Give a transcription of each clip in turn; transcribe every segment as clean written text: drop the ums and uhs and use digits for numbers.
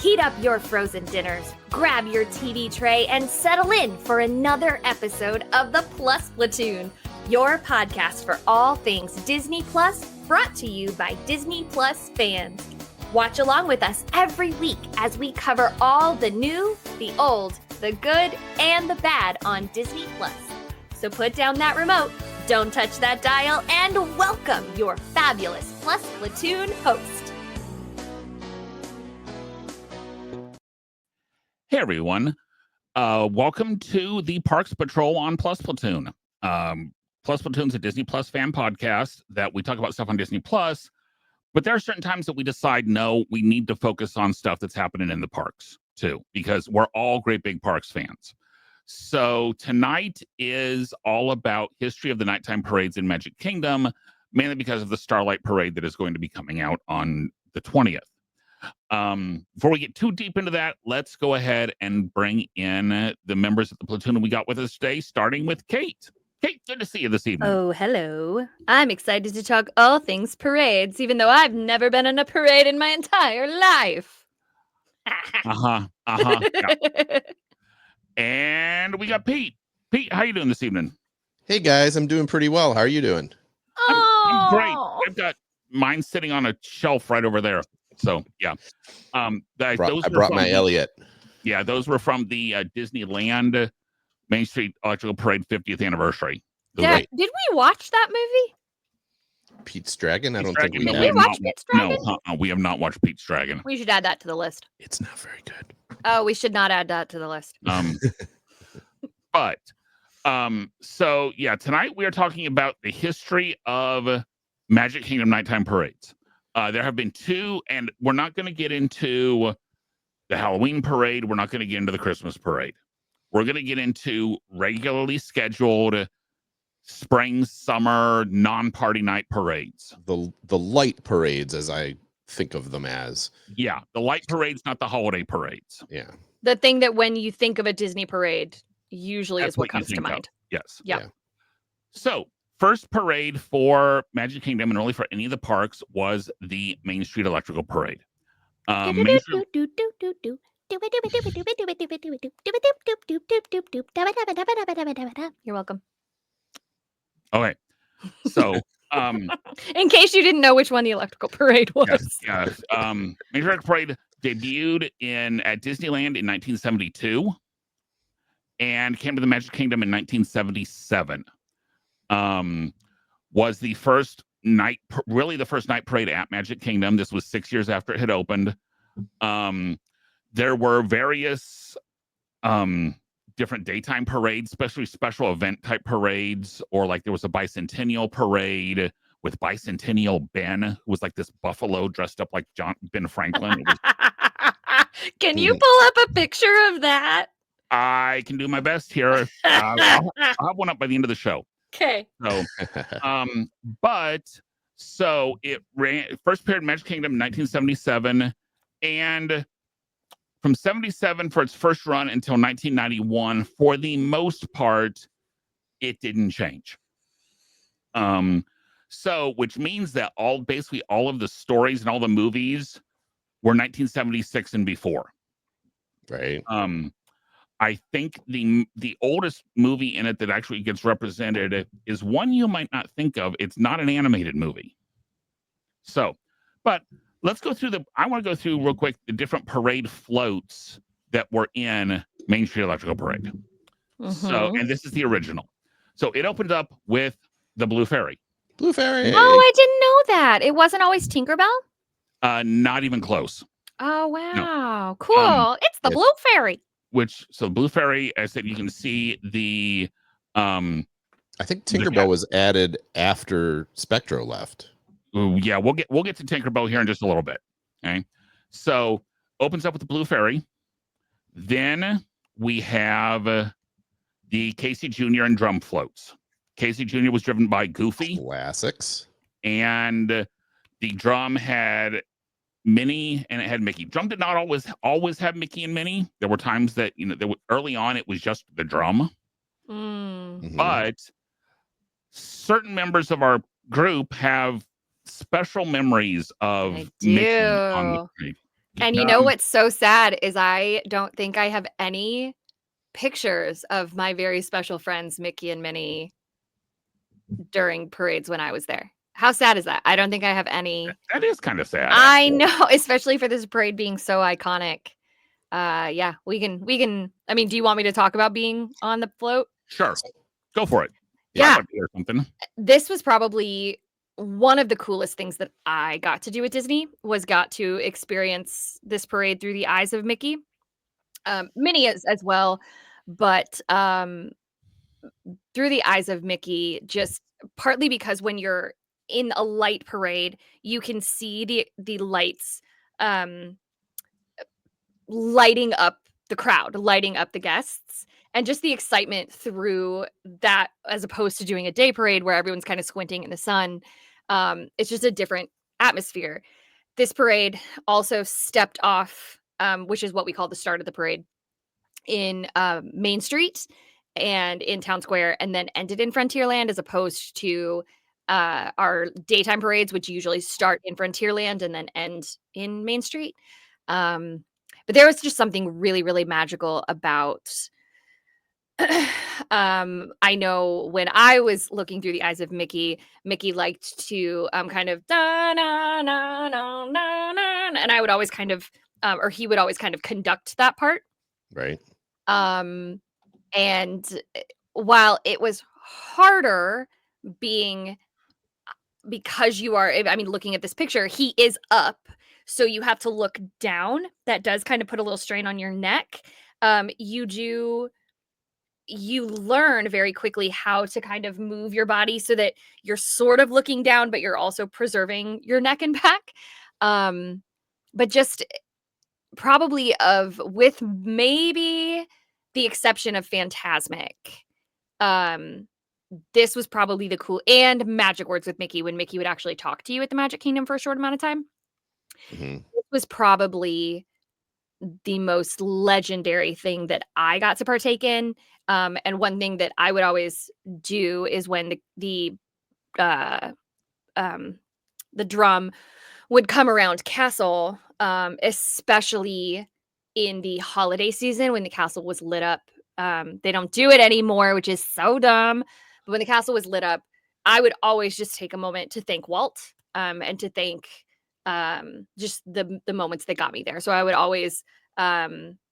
Heat up your frozen dinners, grab your TV tray, and settle in for another episode of the Plus Platoon, your podcast for all things Disney Plus, brought to you by Disney Plus fans. Watch along with us every week as we cover all the new, the old, the good, and the bad on Disney Plus. So put down that remote, don't touch that dial, and welcome your fabulous Plus Platoon host. Hey everyone, welcome to the Parks Patrol on Plus Platoon. Plus Platoon's a Disney Plus fan podcast that we talk about stuff on Disney Plus, but there are certain times that we decide, no, we need to focus on stuff that's happening in the parks too, because we're all great big parks fans. So tonight is all about history of the nighttime parades in Magic Kingdom, mainly because of the Starlight parade that is going to be coming out on the 20th. Before we get too deep into that, let's go ahead and bring in the members of the platoon we got with us today, starting with Kate. Kate, good to see you this evening. Oh, hello. I'm excited to talk all things parades, even though I've never been in a parade in my entire life. Yeah. And we got Pete. Pete, how you doing this evening? Hey guys, I'm doing pretty well. How are you doing? I'm great. I've got mine sitting on a shelf right over there. So yeah, I brought my Elliot. Yeah, those were from the Disneyland Main Street Electrical Parade 50th anniversary. Yeah, did we watch that movie? Pete's Dragon? I don't Dragon. think we Did have. we watch Pete's Dragon? No, we have not watched Pete's Dragon. We should add that to the list. It's not very good. Oh, we should not add that to the list. So yeah, tonight we are talking about the history of Magic Kingdom nighttime parades. There have been two, and we're not going to get into the Halloween parade. We're not going to get into the Christmas parade. We're going to get into regularly scheduled spring, summer, non-party night parades. The light parades, as I think of them as. Yeah, the light parades, not the holiday parades. Yeah. The thing that when you think of a Disney parade, usually That's is what comes to mind. Of. Yes. Yeah. So, first parade for Magic Kingdom and really for any of the parks was the Main Street Electrical Parade. Main Street... You're welcome. Okay. So, in case you didn't know which one the Electrical Parade was. Yes. Main Street Electrical Parade debuted at Disneyland in 1972 and came to the Magic Kingdom in 1977. Was the first night, really the first night parade at Magic Kingdom. This was 6 years after it had opened. There were various different daytime parades, especially special event type parades, or like there was a bicentennial parade with Bicentennial Ben, who was like this buffalo dressed up like Ben Franklin. Can you pull up a picture of that? I can do my best here. I'll have one up by the end of the show. Okay. So it ran first appeared in Magic Kingdom in 1977, and from 77 for its first run until 1991, for the most part, it didn't change. So which means that basically all of the stories and all the movies were 1976 and before. Right. I think the oldest movie in it that actually gets represented is one you might not think of. It's not an animated movie. So, but let's go through I want to go through real quick the different parade floats that were in Main Street Electrical Parade. Mm-hmm. So, and this is the original. So it opened up with the Blue Fairy. Blue Fairy. Oh, I didn't know that. It wasn't always Tinkerbell? Not even close. Oh, wow. No. Cool. It's the Blue Fairy. So Blue Fairy, I said, you can see the I think Tinkerbell was added after Spectro left. Yeah, we'll get to Tinkerbell here in just a little bit. Okay. So opens up with the Blue Fairy. Then we have the Casey Jr. and drum floats. Casey Jr. was driven by Goofy. Classics. And the drum had Minnie and it had Mickey. Drum did not always have Mickey and Minnie. There were times that early on it was just the drum. Mm. But certain members of our group have special memories of Mickey on the parade. And you know what's so sad is I don't think I have any pictures of my very special friends, Mickey and Minnie, during parades when I was there. How sad is that? I don't think I have any. That is kind of sad. I know, especially for this parade being so iconic. Yeah, we can. I mean, do you want me to talk about being on the float? Sure. Go for it. Yeah. I'd like to hear something. This was probably one of the coolest things that I got to do at Disney was got to experience this parade through the eyes of Mickey. Minnie as well, but through the eyes of Mickey, just partly because when you're in a light parade, you can see the lights lighting up the crowd, lighting up the guests, and just the excitement through that as opposed to doing a day parade where everyone's kind of squinting in the sun. It's just a different atmosphere. This parade also stepped off, which is what we call the start of the parade, in Main Street and in Town Square, and then ended in Frontierland as opposed to our daytime parades, which usually start in Frontierland and then end in Main Street. But there was just something really, really magical about I know when I was looking through the eyes of Mickey, Mickey liked to kind of da na na na na na, and I would always kind of or he would always kind of conduct that part. Right. And while it was harder being because you are, I mean, looking at this picture, he is up. So you have to look down. That does kind of put a little strain on your neck. You learn very quickly how to kind of move your body so that you're sort of looking down, but you're also preserving your neck and back. But just probably with maybe the exception of Phantasmic, this was probably the cool and Magic Words with Mickey when Mickey would actually talk to you at the Magic Kingdom for a short amount of time. Mm-hmm. This was probably the most legendary thing that I got to partake in. And one thing that I would always do is when the drum would come around castle, especially in the holiday season when the castle was lit up. They don't do it anymore, which is so dumb. But when the castle was lit up, I would always just take a moment to thank Walt and to thank just the moments that got me there. So I would always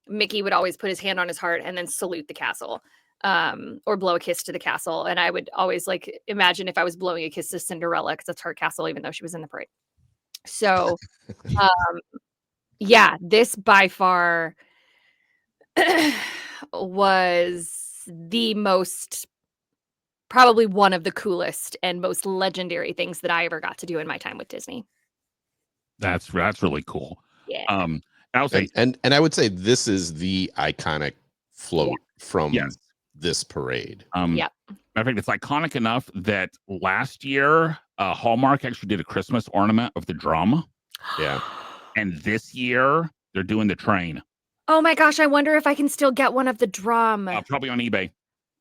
Mickey would always put his hand on his heart and then salute the castle or blow a kiss to the castle. And I would always like imagine if I was blowing a kiss to Cinderella because that's her castle, even though she was in the parade. So yeah, this by far was the most probably one of the coolest and most legendary things that I ever got to do in my time with Disney. That's really cool. Yeah. And I would say, and I would say this is the iconic float from this parade. Yep. Matter of fact, it's iconic enough that last year Hallmark actually did a Christmas ornament of the drum. Yeah. And this year they're doing the train. Oh my gosh, I wonder if I can still get one of the drum. Probably on eBay.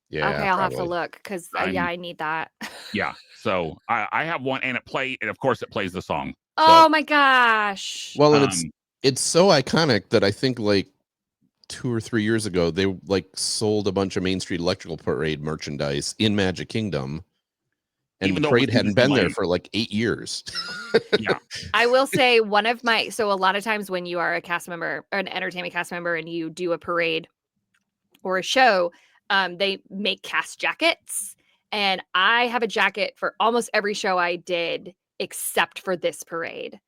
Yeah. Okay, I'll have to look because I need that. Yeah. So I have one, and of course it plays the song. Oh my gosh. Well, and it's so iconic that I think like 2 or 3 years ago they like sold a bunch of Main Street Electrical Parade merchandise in Magic Kingdom, and the parade hadn't been there for like 8 years. Yeah. I will say so a lot of times when you are a cast member or an entertainment cast member and you do a parade or a show, they make cast jackets, and I have a jacket for almost every show I did except for this parade.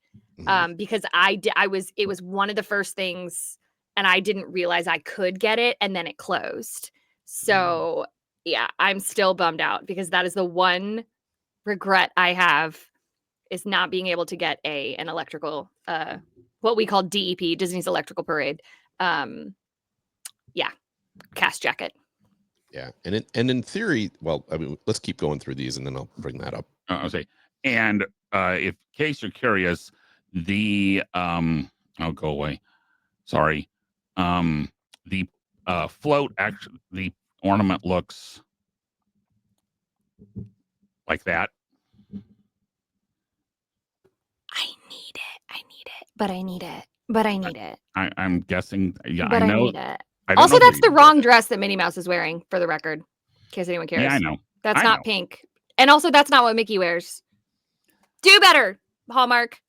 Because it was one of the first things and I didn't realize I could get it and then it closed. So yeah, I'm still bummed out because that is the one regret I have is not being able to get an electrical what we call DEP, Disney's Electrical Parade. Cast jacket. Yeah. And in theory, well, I mean, let's keep going through these and then I'll bring that up. I'll say, and in case you're curious, the I'll go away. Sorry. The float actually, the ornament looks like that. I need it, but I need it. But I need it. I'm guessing. Yeah, But I know. need it. I don't Also, know that's the where you wrong get it. dress that Minnie Mouse is wearing, for the record, in case anyone cares. Yeah, I know. That's I not know. pink. And also, that's not what Mickey wears. Do better, Hallmark.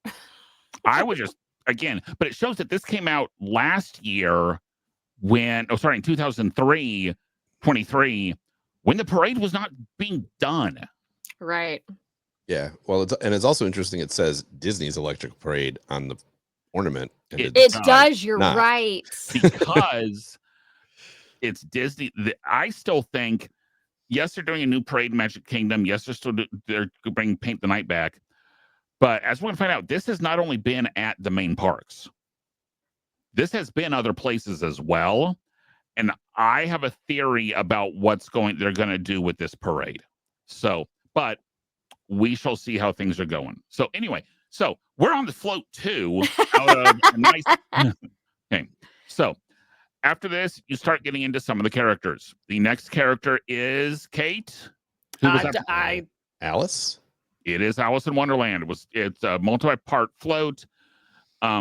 I was just again, but it shows that this came out last year in 2003, 23, when the parade was not being done. Right. Yeah. Well, it's also interesting. It says Disney's Electric Parade on the ornament. And It It does. does. You're not. right. Because it's Disney. I still think, yes, they're doing a new parade in Magic Kingdom. Yes, they're bringing Paint the Night back. But as we're going to find out, this has not only been at the main parks. This has been other places as well. And I have a theory about they're going to do with this parade. So, but we shall see how things are going. So anyway, we're on the float too. Out of a nice. Okay, so after this, you start getting into some of the characters. The next character is Kate. Who was that? Alice. It is Alice in Wonderland. It's a multi-part float.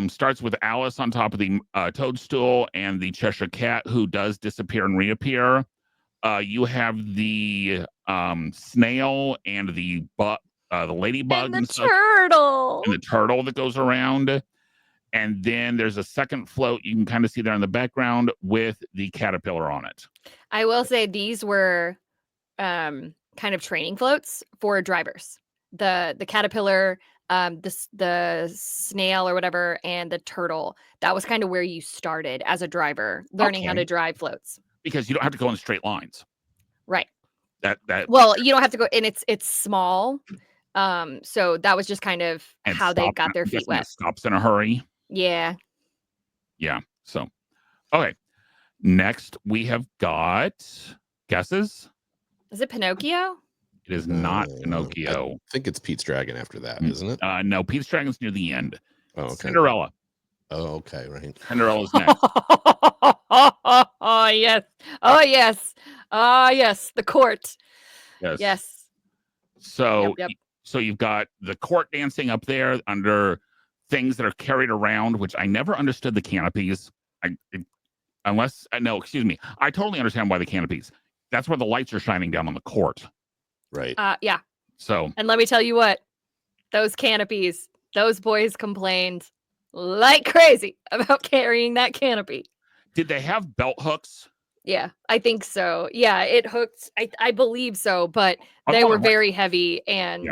Starts with Alice on top of the toadstool and the Cheshire Cat, who does disappear and reappear. You have the snail and the ladybug and the turtle. And the turtle that goes around. And then there's a second float you can kind of see there in the background with the caterpillar on it. I will say these were kind of training floats for drivers. The caterpillar, the snail or whatever, and the turtle. That was kind of where you started as a driver, learning how to drive floats. Because you don't have to go in straight lines. Right. Well, you don't have to go, and it's small. So that was just kind of how they got their feet wet. Stops in a hurry. Yeah. Yeah. So, okay. Next, we have got guesses. Is it Pinocchio? It is not Pinocchio. I think it's Pete's Dragon after that, isn't it? No, Pete's Dragon's near the end. Oh, okay. Cinderella. Oh, okay, right. Cinderella's next. Oh, yes. Oh, yes. Oh, yes. The court. Yes. So, so you've got the court dancing up there under things that are carried around, which I never understood the canopies. I totally understand why the canopies. That's where the lights are shining down on the court. Right. Yeah. So, and let me tell you what, those canopies, those boys complained like crazy about carrying that canopy. Did they have belt hooks? Yeah, I think so. Yeah, it hooked. I believe so, but they were very heavy and.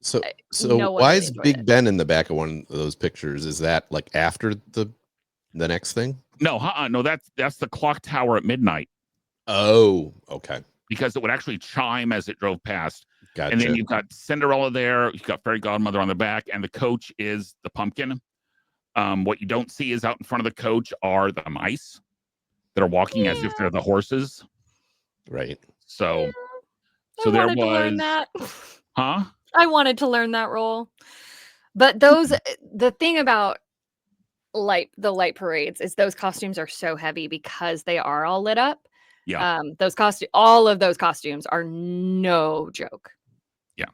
So why is Big Ben in the back of one of those pictures? Is that like after the next thing? No, no, that's the clock tower at midnight. Oh, okay. Because it would actually chime as it drove past. Gotcha. And then you've got Cinderella there. You've got Fairy Godmother on the back, and the coach is the pumpkin. What you don't see is out in front of the coach are the mice that are walking as if they're the horses. Right. So I there wanted was. To learn that. Huh? I wanted to learn that role. But the thing about the light parades is those costumes are so heavy because they are all lit up. Yeah. All of those costumes are no joke. Yeah.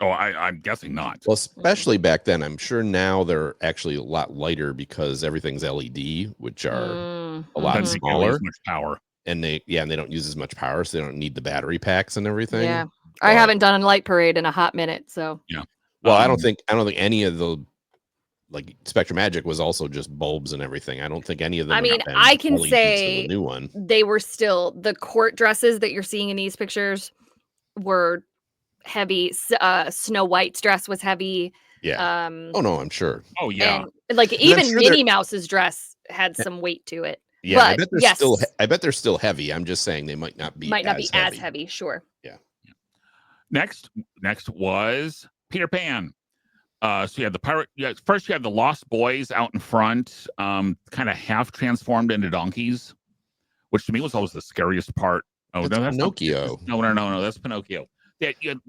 Oh, I'm guessing not. Well, especially back then. I'm sure now they're actually a lot lighter because everything's LED, which are a lot smaller. Use much power. And they don't use as much power, so they don't need the battery packs and everything. Yeah. I haven't done a light parade in a hot minute, so. Yeah. Well, I don't think any of the like Spectromagic was also just bulbs and everything. I don't think any of them. I mean, I can say the new one. They were still the court dresses that you're seeing in these pictures were heavy. Snow White's dress was heavy. Yeah. Oh no, I'm sure. Oh yeah. And like even Minnie Mouse's dress had some weight to it. Yeah, but I bet they're still heavy. I'm just saying they might not be as heavy. Sure. Yeah. Next was Peter Pan. So you had the pirate. First you had the Lost Boys out in front, kind of half transformed into donkeys, which to me was always the scariest part. Oh, that's Pinocchio. No, that's Pinocchio. You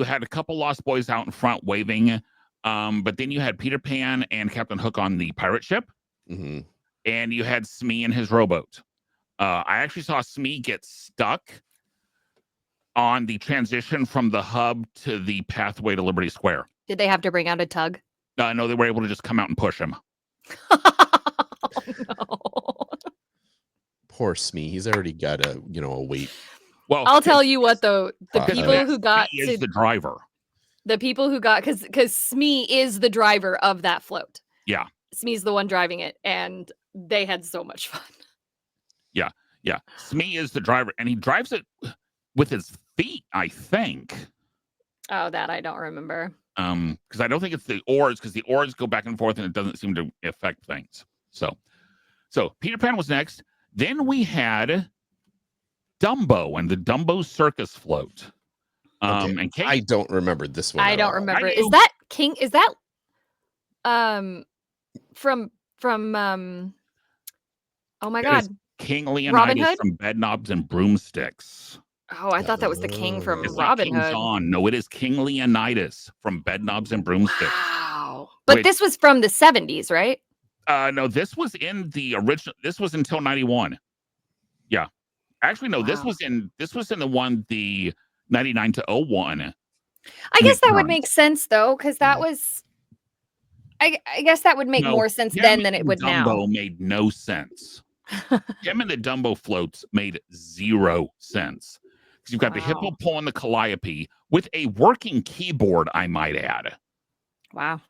had a couple Lost Boys out in front waving, but then you had Peter Pan and Captain Hook on the pirate ship, and you had Smee and his rowboat. I actually saw Smee get stuck on the transition from the hub to the pathway to Liberty Square. Did they have to bring out a tug? No, they were able to just come out and push him. Oh, no. Poor Smee. He's already got a weight. Well, I'll tell you what though, the people who got he is the driver. The people who got because Smee is the driver of that float. Yeah. Smee's the one driving it, and they had so much fun. Yeah. Smee is the driver, and he drives it with his feet, I think. Oh, that I don't remember. Because I don't think it's the oars, because the oars go back and forth, and it doesn't seem to affect things. So Peter Pan was next. Then we had Dumbo and the Dumbo Circus float. Okay. And Kate, I don't remember this one. I at don't all. remember. I Is do. that King? Is that from oh my that is god. King Robin Leonidas Hood? from Bedknobs and Broomsticks. Oh, I thought that was the king from It's not Robin King Hood. John. No, it is King Leonidas from Bedknobs and Broomsticks. Wow. But Which- this was from the 70s, right? No, this was in the original. This was until 91. Yeah, actually, no. This Wow. was in the one the 99 to 01. I guess that would Return. make sense though, because that was I guess that would make No, more sense him then than it and would Dumbo now. made no sense. Him and the Dumbo floats made 0 sense. Because you've got the hippo Wow. pulling the calliope with a working keyboard, I might add. Wow.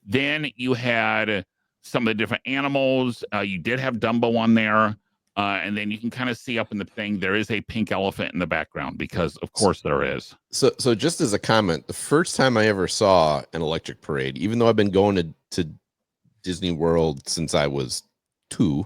Then you had some of the different animals. You did have Dumbo on there. And then you can kind of see up in the thing, there is a pink elephant in the background because, of course, there is. So just as a comment, the first time I ever saw an electric parade, even though I've been going to Disney World since I was 2,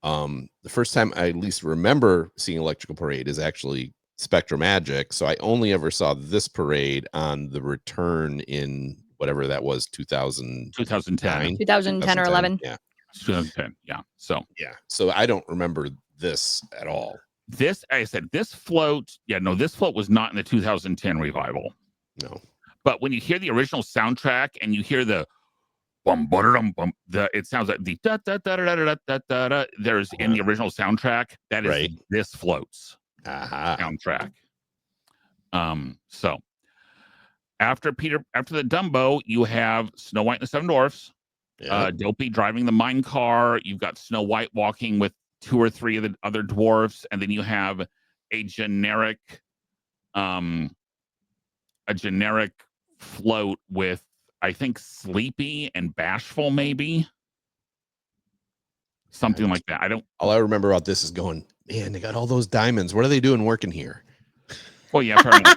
the first time I at least remember seeing electrical parade is actually Spectromagic. So I only ever saw this parade on the return in whatever that was, 2009, 2010. 2010 or 11. Yeah. 2010. Yeah. So, Yeah. So I don't remember this at all. this, I said, this float was not in the 2010 revival. No. But when you hear the original soundtrack and you hear the bum, ba-da-dum, bum, it sounds like the da da da da da da da da. There's in the original soundtrack that is Right. this float's Aha. soundtrack. So after the Dumbo, you have Snow White and the Seven Dwarfs. Yeah. Dopey driving the mine car. You've got Snow White walking with 2 or 3 of the other dwarfs, and then you have a generic float with, I think, Sleepy and Bashful, maybe something like that. All I remember about this is going, man, they got all those diamonds. What are they doing working here? Well, yeah, fair enough.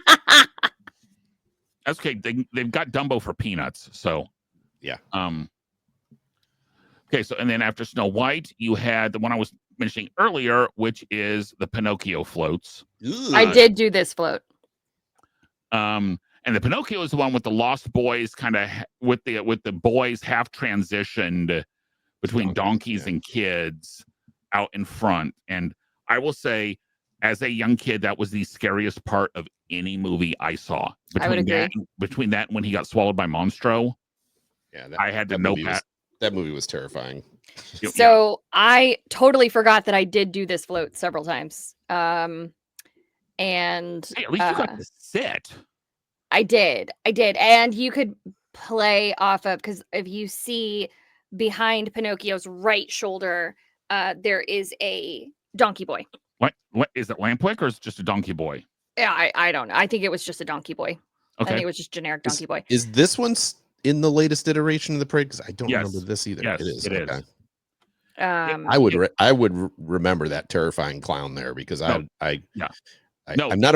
That's okay. They've got Dumbo for peanuts, so Yeah. Okay, so and then after Snow White, you had the one I was mentioning earlier, which is the Pinocchio floats. I did do this float. And the Pinocchio is the one with the Lost Boys, kind of with the boys half transitioned between donkeys and kids out in front. And I will say, as a young kid, that was the scariest part of any movie I saw. I would agree. Between that and when he got swallowed by Monstro, Yeah, I had to know that. That movie was terrifying. So I totally forgot that I did do this float several times. And Hey, at least you got to sit. I did. And you could play off of, because if you see behind Pinocchio's right shoulder, there is a donkey boy. What is it, Lampwick, or is it just a donkey boy? Yeah, I don't know. I think it was just a donkey boy. I Okay. think it was just generic donkey boy. Is this one in the latest iteration of the parade? Because I don't Yes. remember this either. Yes, it is. it is. Okay. I I would remember that terrifying clown there because I'm not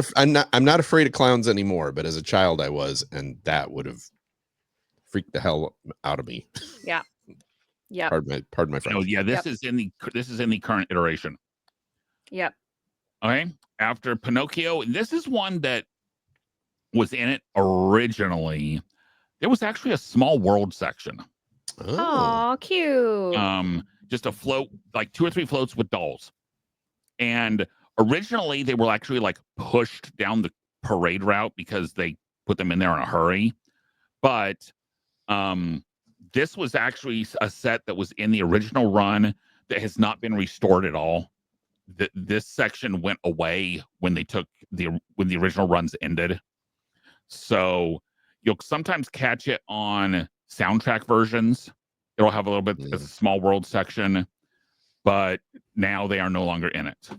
afraid of clowns anymore, but as a child I was, and that would have freaked the hell out of me. Yeah. Pardon my French. No, yeah, this is in the current iteration. Yep. Okay. After Pinocchio, this is one that was in it originally. There was actually a small world section. Oh, cute. Just a float, like 2 or 3 floats with dolls. And originally they were actually like pushed down the parade route because they put them in there in a hurry. But this was actually a set that was in the original run that has not been restored at all. This section went away when the original runs ended. So You'll sometimes catch it on soundtrack versions. It'll have a little bit of a small world section, but now they are no longer in it.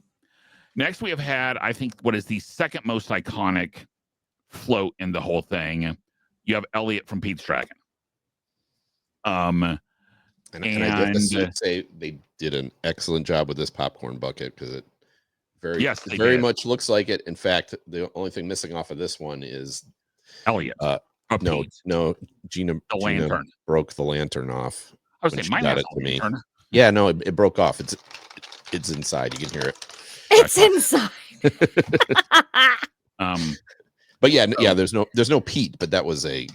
Next, we have had, I think, what is the second most iconic float in the whole thing. You have Elliot from Pete's Dragon. And I definitely say they did an excellent job with this popcorn bucket because it very much looks like it. In fact, the only thing missing off of this one is Elliot. No, Gina lantern broke the lantern off. I was saying, mine got it to me. Yeah, no, it broke off. It's inside. You can hear it. It's inside. But yeah, there's no Pete, but that was a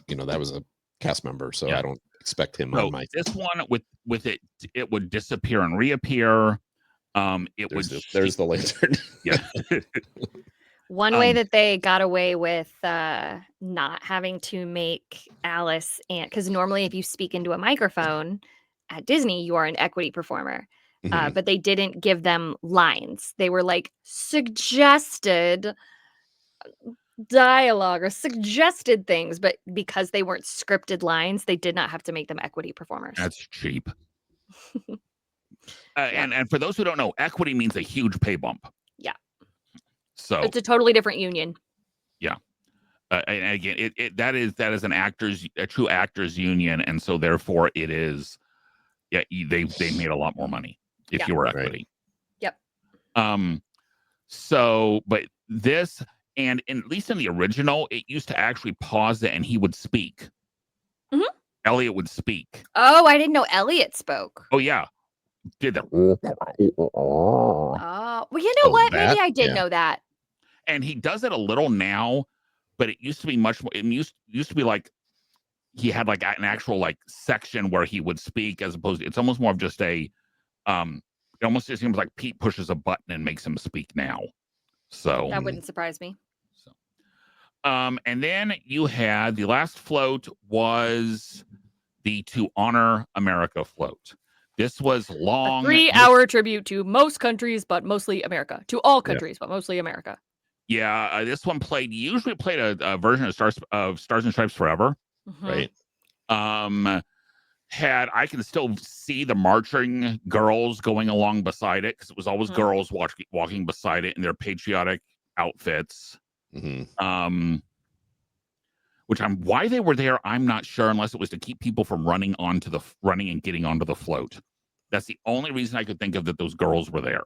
cast member, so I don't expect him on my. This one with it would disappear and reappear. There's the lantern. Yeah. One way that they got away with not having to make Alice, and because normally if you speak into a microphone at Disney, you are an equity performer. But they didn't give them lines. They were like suggested dialogue or suggested things, but because they weren't scripted lines, they did not have to make them equity performers. That's cheap. And for those who don't know, equity means a huge pay bump. Yeah. So it's a totally different union. Yeah. And again, that is a true actors union, and so therefore it is. Yeah, they made a lot more money if you were equity. Right. Yep. So, but this, and at least in the original, it used to actually pause it, and he would speak. Mm-hmm. Elliot would speak. Oh, I didn't know Elliot spoke. Oh yeah, did that. Oh, well, you know what? Maybe I did know that. And he does it a little now, but it used to be much more. It used to be like he had like an actual like section where he would speak, as opposed to, it's almost more of just a it almost just seems like Pete pushes a button and makes him speak now. So that wouldn't surprise me. So and then you had the last float was the To Honor America float. This was long, a 3-hour tribute to most countries, but mostly America. To all countries, but mostly America. Yeah, this one usually played a version of Stars and Stripes Forever. Right. I can still see the marching girls going along beside it, because it was always girls walking beside it in their patriotic outfits. Why they were there, I'm not sure, unless it was to keep people from running and getting onto the float. That's the only reason I could think of that those girls were there.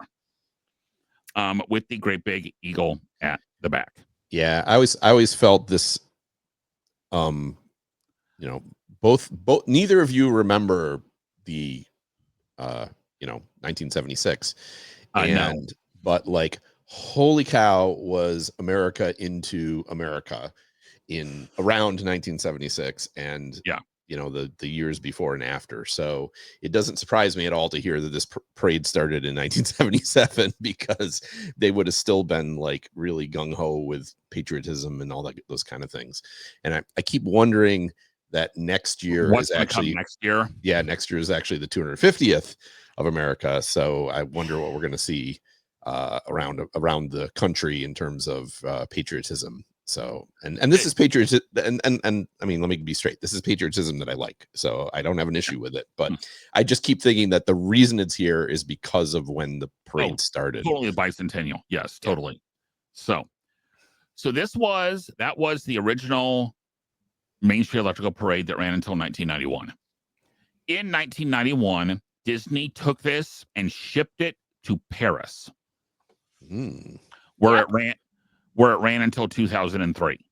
With the great big eagle at the back. Yeah, I always felt this. Both neither of you remember the 1976, but like, holy cow, was America into America in around 1976, and the years before and after. So it doesn't surprise me at all to hear that this parade started in 1977, because they would have still been like really gung-ho with patriotism and all that, those kind of things. And I keep wondering that next year is actually next year. Yeah, next year is actually the 250th of America. So I wonder what we're going to see around the country in terms of patriotism. So and this is patriotism, and I mean, let me be straight. This is patriotism that I like, so I don't have an issue with it. But I just keep thinking that the reason it's here is because of when the parade started. Totally bicentennial. Yes, totally. So that was the original Main Street Electrical Parade that ran until 1991. In 1991, Disney took this and shipped it to Paris, where it ran until 2003.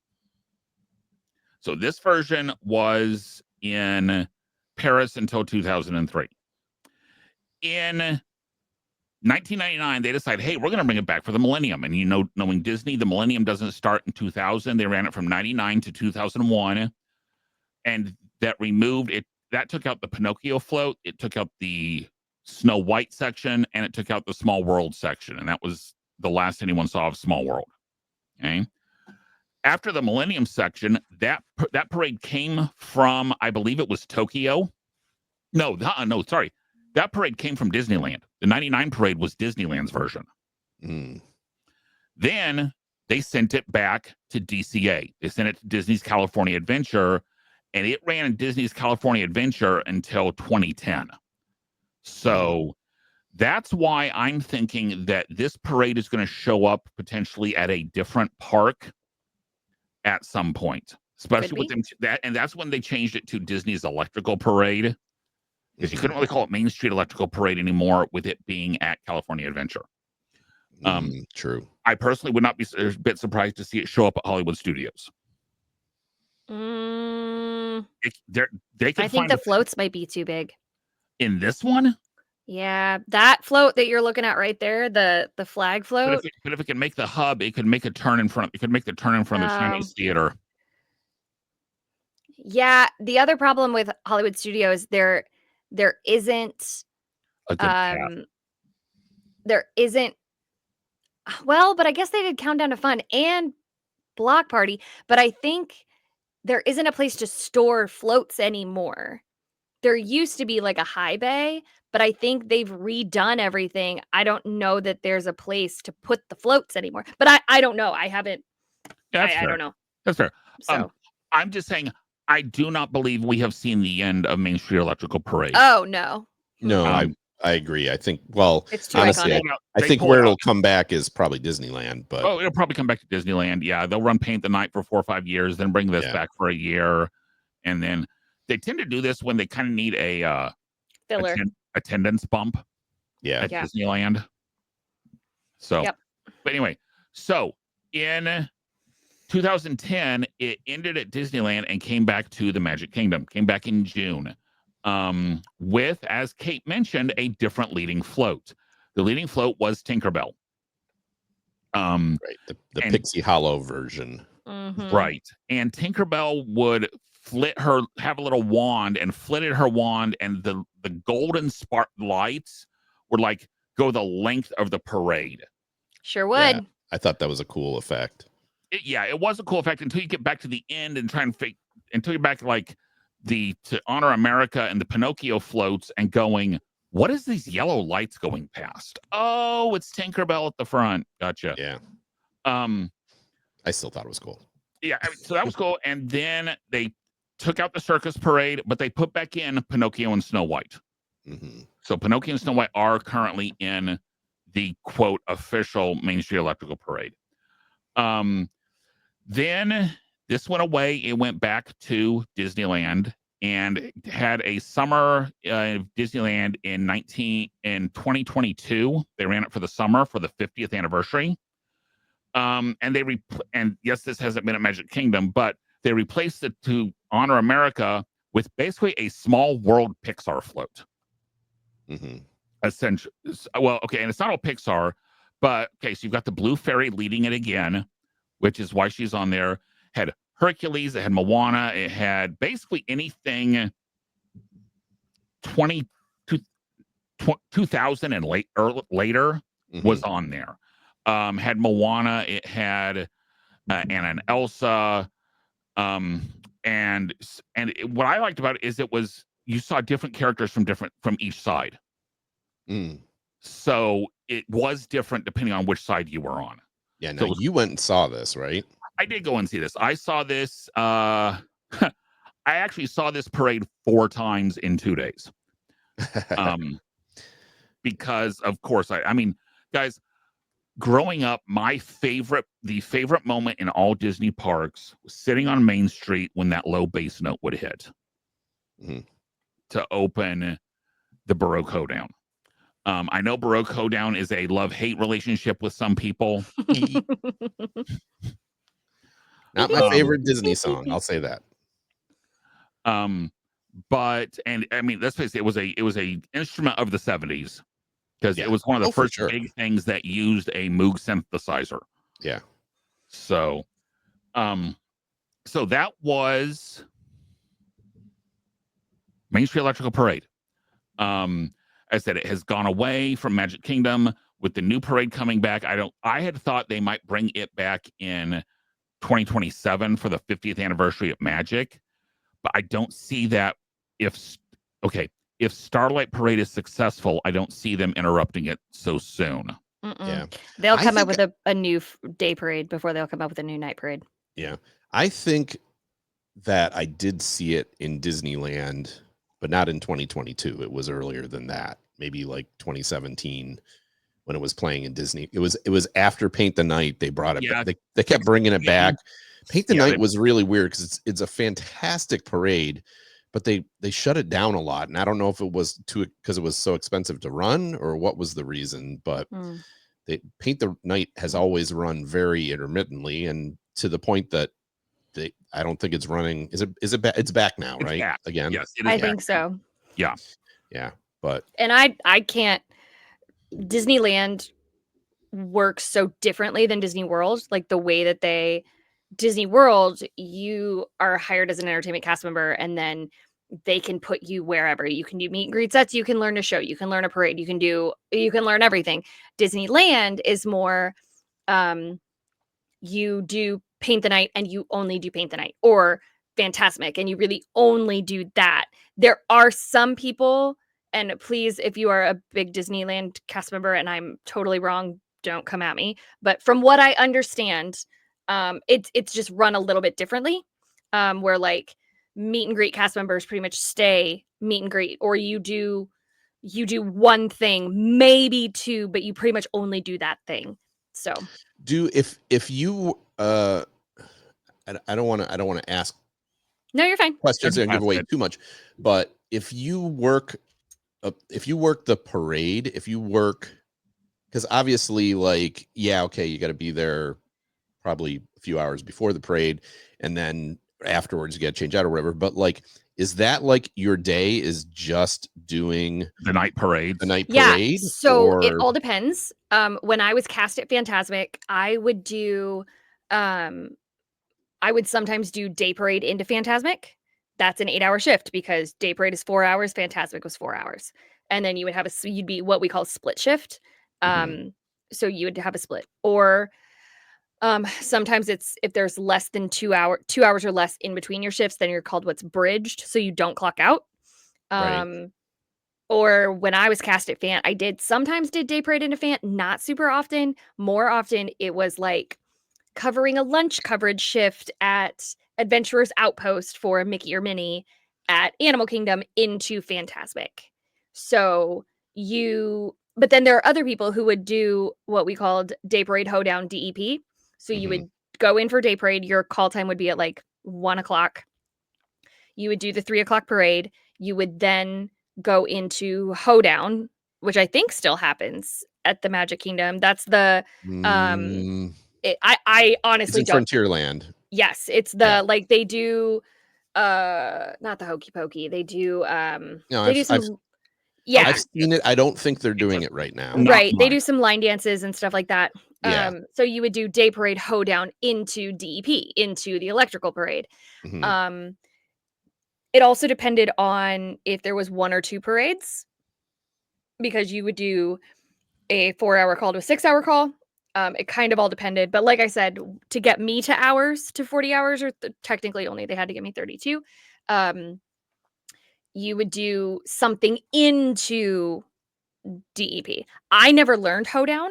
So this version was in Paris until 2003. In 1999, they decided, hey, we're going to bring it back for the millennium. And knowing Disney, the millennium doesn't start in 2000. They ran it from 99 to 2001. And that removed it. That took out the Pinocchio float. It took out the Snow White section, and it took out the Small World section. And that was the last anyone saw of Small World. Okay. After the Millennium section, that parade came from, I believe it was Tokyo. No, sorry. That parade came from Disneyland. The 99 parade was Disneyland's version. Then they sent it back to DCA. They sent it to Disney's California Adventure, and it ran in Disney's California Adventure until 2010. So that's why I'm thinking that this parade is going to show up potentially at a different park at some point, especially with them and that's when they changed it to Disney's Electrical Parade, because you couldn't really call it Main Street Electrical Parade anymore with it being at California Adventure. True. I personally would not be a bit surprised to see it show up at Hollywood Studios. I They think the floats might be too big. In this one? Yeah, that float that you're looking at right there, the flag float. But if it can make the hub, it could make a turn in front. It could make the turn in front of the Chinese theater. Yeah, the other problem with Hollywood Studios, there isn't A good path. there isn't. Well, but I guess they did Countdown to Fun and Block Party, but I think there isn't a place to store floats anymore. There used to be like a high bay, but I think they've redone everything. I don't know that there's a place to put the floats anymore. But I don't know. I haven't. I don't know. That's fair. So I'm just saying, I do not believe we have seen the end of Main Street Electrical Parade. Oh no. No, I agree. I think, well, it's too honestly, iconic. I think where it'll come back is probably Disneyland. But it'll probably come back to Disneyland. Yeah, they'll run Paint the Night for 4 or 5 years, then bring this back for a year, and then they tend to do this when they kind of need a filler attendance bump. At Disneyland. So, but anyway, so in 2010, it ended at Disneyland and came back to the Magic Kingdom. Came back in June. With, as Kate mentioned, a different leading float. The leading float was Tinkerbell. Right, the Pixie Hollow version. Right. And Tinkerbell would have a little wand and flitted her wand, and the golden spark lights would like go the length of the parade. Sure would. Yeah, I thought that was a cool effect. It was a cool effect until you get back to the end and try and until you're back like to Honor America and the Pinocchio floats and going, what is these yellow lights going past? Oh, it's Tinkerbell at the front. Gotcha. Yeah. I still thought it was cool. Yeah, so that was cool. And then they took out the circus parade, but they put back in Pinocchio and Snow White. So Pinocchio and Snow White are currently in the quote official Main Street Electrical Parade. Then this went away. It went back to Disneyland and had a summer Disneyland in 2022. They ran it for the summer for the 50th anniversary. And yes, this hasn't been at Magic Kingdom, but they replaced it to Honor America with basically a Small World Pixar float. Essentially, well, okay, and it's not all Pixar, but okay, so you've got the Blue Fairy leading it again, which is why she's on there. Had Hercules, it had Moana, it had basically anything 2000 and later was on there. Had Moana, it had Anna and Elsa, and what I liked about it is you saw different characters from each side. So it was different depending on which side you were on. Yeah, now you went and saw this, right? I did go and see this. I saw this. I actually saw this parade 4 times in 2 days. Because of course, I mean, guys, growing up, the favorite moment in all Disney parks was sitting on Main Street when that low bass note would hit to open the Baroque Hoedown. I know Baroque Hoedown is a love-hate relationship with some people. Not my favorite Disney song, I'll say that. But I mean, let's face it, it was a instrument of the 70s because it was one of the first big things that used a Moog synthesizer. Yeah. So that was Main Street Electrical Parade. I said it has gone away from Magic Kingdom with the new parade coming back. I had thought they might bring it back in 2027 for the 50th anniversary of Magic, but I don't see that. If Starlight Parade is successful, I don't see them interrupting it so soon. Yeah. They'll come up with a new day parade before they'll come up with a new night parade. Yeah. I think that I did see it in Disneyland, but not in 2022. It was earlier than that, maybe like 2017 when it was playing in Disney. It was after Paint the Night. They brought it back. They kept bringing it back. Paint the Night was really weird because it's a fantastic parade, but they shut it down a lot. And I don't know if it was because it was so expensive to run or what was the reason, but Paint the Night has always run very intermittently, and to the point that I don't think it's running. Is it back? It's back now, right? Back. Again? Yes, it is I back think so. Yeah. Yeah. But and I can't. Disneyland works so differently than Disney World. Like the way that Disney World, you are hired as an entertainment cast member, and then they can put you wherever. You can do meet and greet sets, you can learn a show, you can learn a parade, you can learn everything. Disneyland is more you do Paint the Night and you only do Paint the Night, or Fantasmic and you really only do that. There are some people, and please, if you are a big Disneyland cast member and I'm totally wrong, don't come at me. But from what I understand, it's just run a little bit differently, where like meet and greet cast members pretty much stay meet and greet, or you do one thing, maybe two, but you pretty much only do that thing. So if you I don't want to ask. No, you're fine. Questions and give away too much, but if you work the parade, because obviously, like, yeah, okay, you got to be there probably a few hours before the parade, and then afterwards you got to change out or whatever. But like, is that like your day is just doing the night parade? Yeah. So it all depends. When I was cast at Fantasmic, I would sometimes do day parade into Fantasmic. That's an 8-hour shift because day parade is 4 hours. Fantasmic was 4 hours. And then you would have you'd be what we call split shift. So you would have a split, or sometimes it's if there's less than 2 hours or less in between your shifts, then you're called what's bridged. So you don't clock out. Right. Or when I was cast at Fan, I sometimes did day parade into Fan, not super often. More often it was like covering a lunch coverage shift at Adventurers Outpost for Mickey or Minnie at Animal Kingdom into Fantasmic. So but then there are other people who would do what we called Day Parade Hoedown DEP. So you would go in for Day Parade. Your call time would be at like 1 o'clock. You would do the 3 o'clock parade. You would then go into Hoedown, which I think still happens at the Magic Kingdom. That's the I honestly it's in don't. Frontierland. Yes, it's the like they do not the Hokey Pokey. They do I've seen it. I don't think they're doing it right now. Right. They do some line dances and stuff like that. Yeah. So you would do Day Parade Hoedown into DEP, into the electrical parade. It also depended on if there was 1 or 2 parades, because you would do a 4-hour call to a 6-hour call. It kind of all depended. But like I said, to get me to 40 hours, or technically only they had to get me 32, you would do something into DEP. I never learned Hoedown.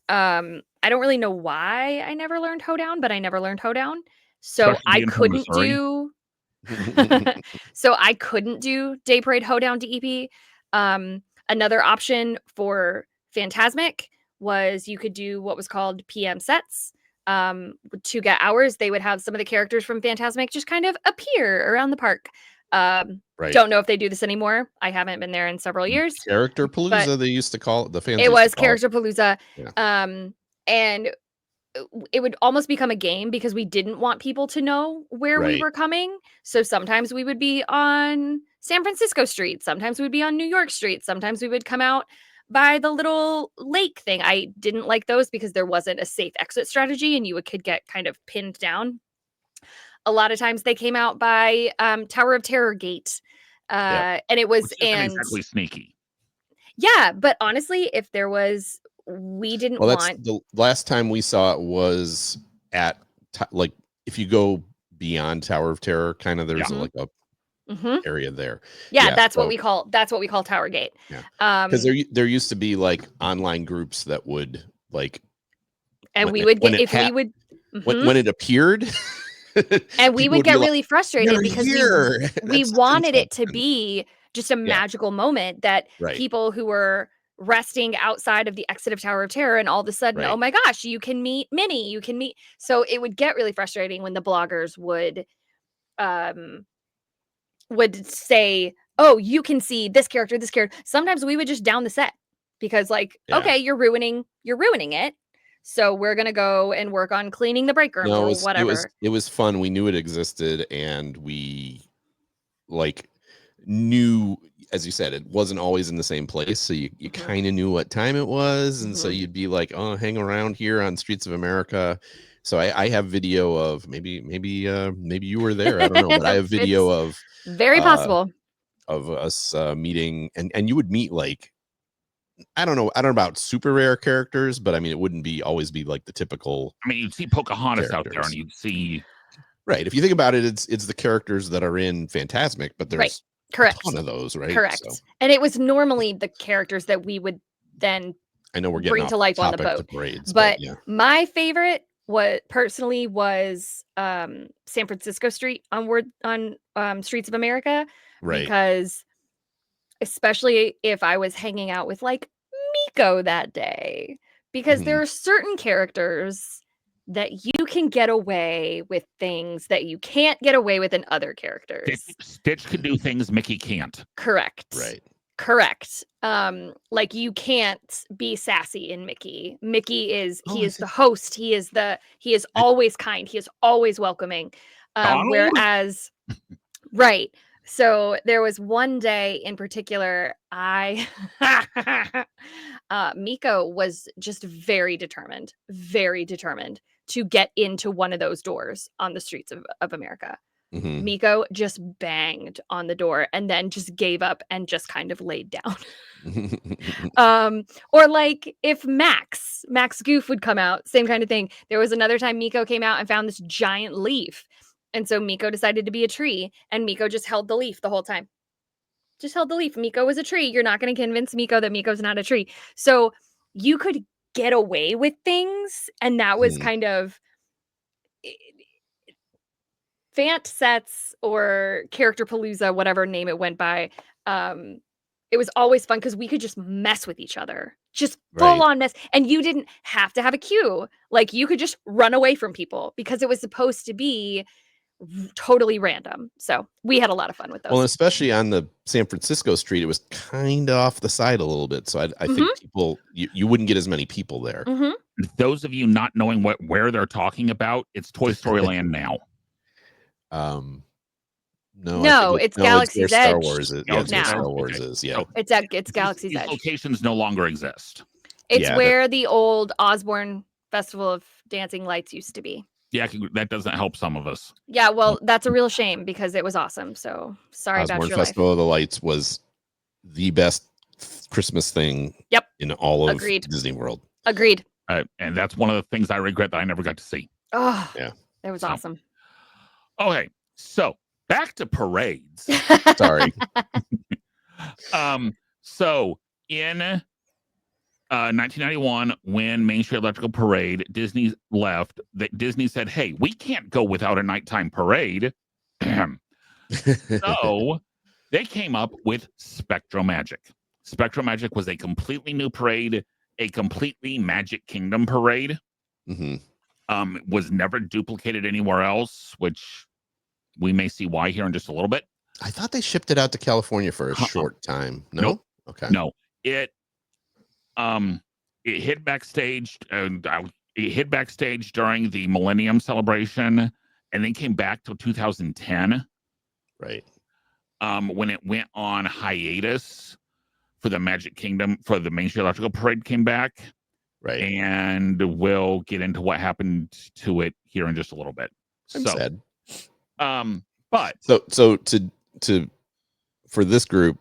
I don't really know why I never learned Hoedown, but I never learned Hoedown. So I couldn't do Day Parade Hoedown DEP. Another option for Fantasmic was you could do what was called PM sets. To get hours, they would have some of the characters from Fantasmic just kind of appear around the park. Right. Don't know if they do this anymore. I haven't been there in several years. Character Palooza, they used to call it. The fans. It was Character Palooza. Yeah. And it would almost become a game because we didn't want people to know where we were coming. So sometimes we would be on San Francisco Street. Sometimes we'd be on New York Street. Sometimes we would come out by the little lake thing. I didn't like those because there wasn't a safe exit strategy and you could get kind of pinned down. A lot of times they came out by Tower of Terror Gate. And it was exactly sneaky. Yeah, but honestly, if there was, we didn't want. The last time we saw it was at like if you go beyond Tower of Terror, kind of there's like a area there. Yeah, that's what we call Tower Gate. Yeah, because there used to be like online groups that would Like, and we would get when it appeared, and we would get like, really frustrated because we wanted it to be just a magical moment that people who were resting outside of the exit of Tower of Terror, and all of a sudden, oh my gosh, you can meet Minnie, you can meet. So it would get really frustrating when the bloggers would say, oh, you can see this character. Sometimes we would just down the set because, like, okay, you're ruining it. So we're gonna go and work on cleaning the break room or whatever. It was fun. We knew it existed, and we knew, as you said, it wasn't always in the same place. So you kind of knew what time it was, and so you'd be like, oh, hang around here on Streets of America. So I have video of maybe you were there. I don't know, but I have video of very possible of us meeting, and you would meet like, I don't know about super rare characters, but I mean, it wouldn't always be like the typical. I mean, you'd see Pocahontas out there, and you'd see. Right. If you think about it, it's the characters that are in Fantasmic, but there's a ton of those, right? Correct. So. And it was normally the characters that we would then I know we're getting bring to life on the boat. Parades, but my favorite was San Francisco Street on Streets of America. Right. Because especially if I was hanging out with like Miko that day, because there are certain characters that you can get away with things that you can't get away with in other characters. Stitch can do things Mickey can't. Correct. Right. Correct. Like you can't be sassy in Mickey. Mickey is the host. He is always kind. He is always welcoming. Whereas right. So there was one day in particular, Miko was just very determined to get into one of those doors on the Streets of America. Miko just banged on the door and then just gave up and just kind of laid down. Or like if Max Goof would come out, same kind of thing. There was another time Miko came out and found this giant leaf. And so Miko decided to be a tree, and Miko just held the leaf the whole time. Just held the leaf. Miko was a tree. You're not going to convince Miko that Miko's not a tree. So you could get away with things, and that was kind of Fant Sets or Character Palooza, whatever name it went by. It was always fun because we could just mess with each other. Just full on mess. And you didn't have to have a queue. Like you could just run away from people because it was supposed to be totally random. So we had a lot of fun with those. Well, especially on the San Francisco street, it was kind of off the side a little bit. So I think people, you wouldn't get as many people there. Those of you not knowing where they're talking about, it's Toy Story Land now. No, it's Galaxy's Edge. Star Wars is. Yeah, Star Wars is. Yeah, it's Galaxy's Edge. Locations no longer exist. It's where the old Osborne Festival of Dancing Lights used to be. Yeah, that doesn't help some of us. Yeah, well, that's a real shame because it was awesome. So sorry Osborne about your Festival life. of the Lights was the best Christmas thing. In all of Disney World. Agreed. And that's one of the things I regret that I never got to see. Oh, yeah, it was awesome. Okay, so back to parades. Sorry. So in 1991, when Main Street Electrical Parade, Disney left, Disney said, hey, we can't go without a nighttime parade. So they came up with Spectromagic. Spectromagic was a completely new parade, a completely Magic Kingdom parade. Was never duplicated anywhere else, which we may see why here in just a little bit. I thought they shipped it out to California for a short time. No? Nope. Okay. No. It hit backstage. It hit backstage during the Millennium Celebration, and then came back till 2010. Right. When it went on hiatus for the Magic Kingdom, for the Main Street Electrical Parade came back. Right. And we'll get into what happened to it here in just a little bit. I'm sad. But so to for this group,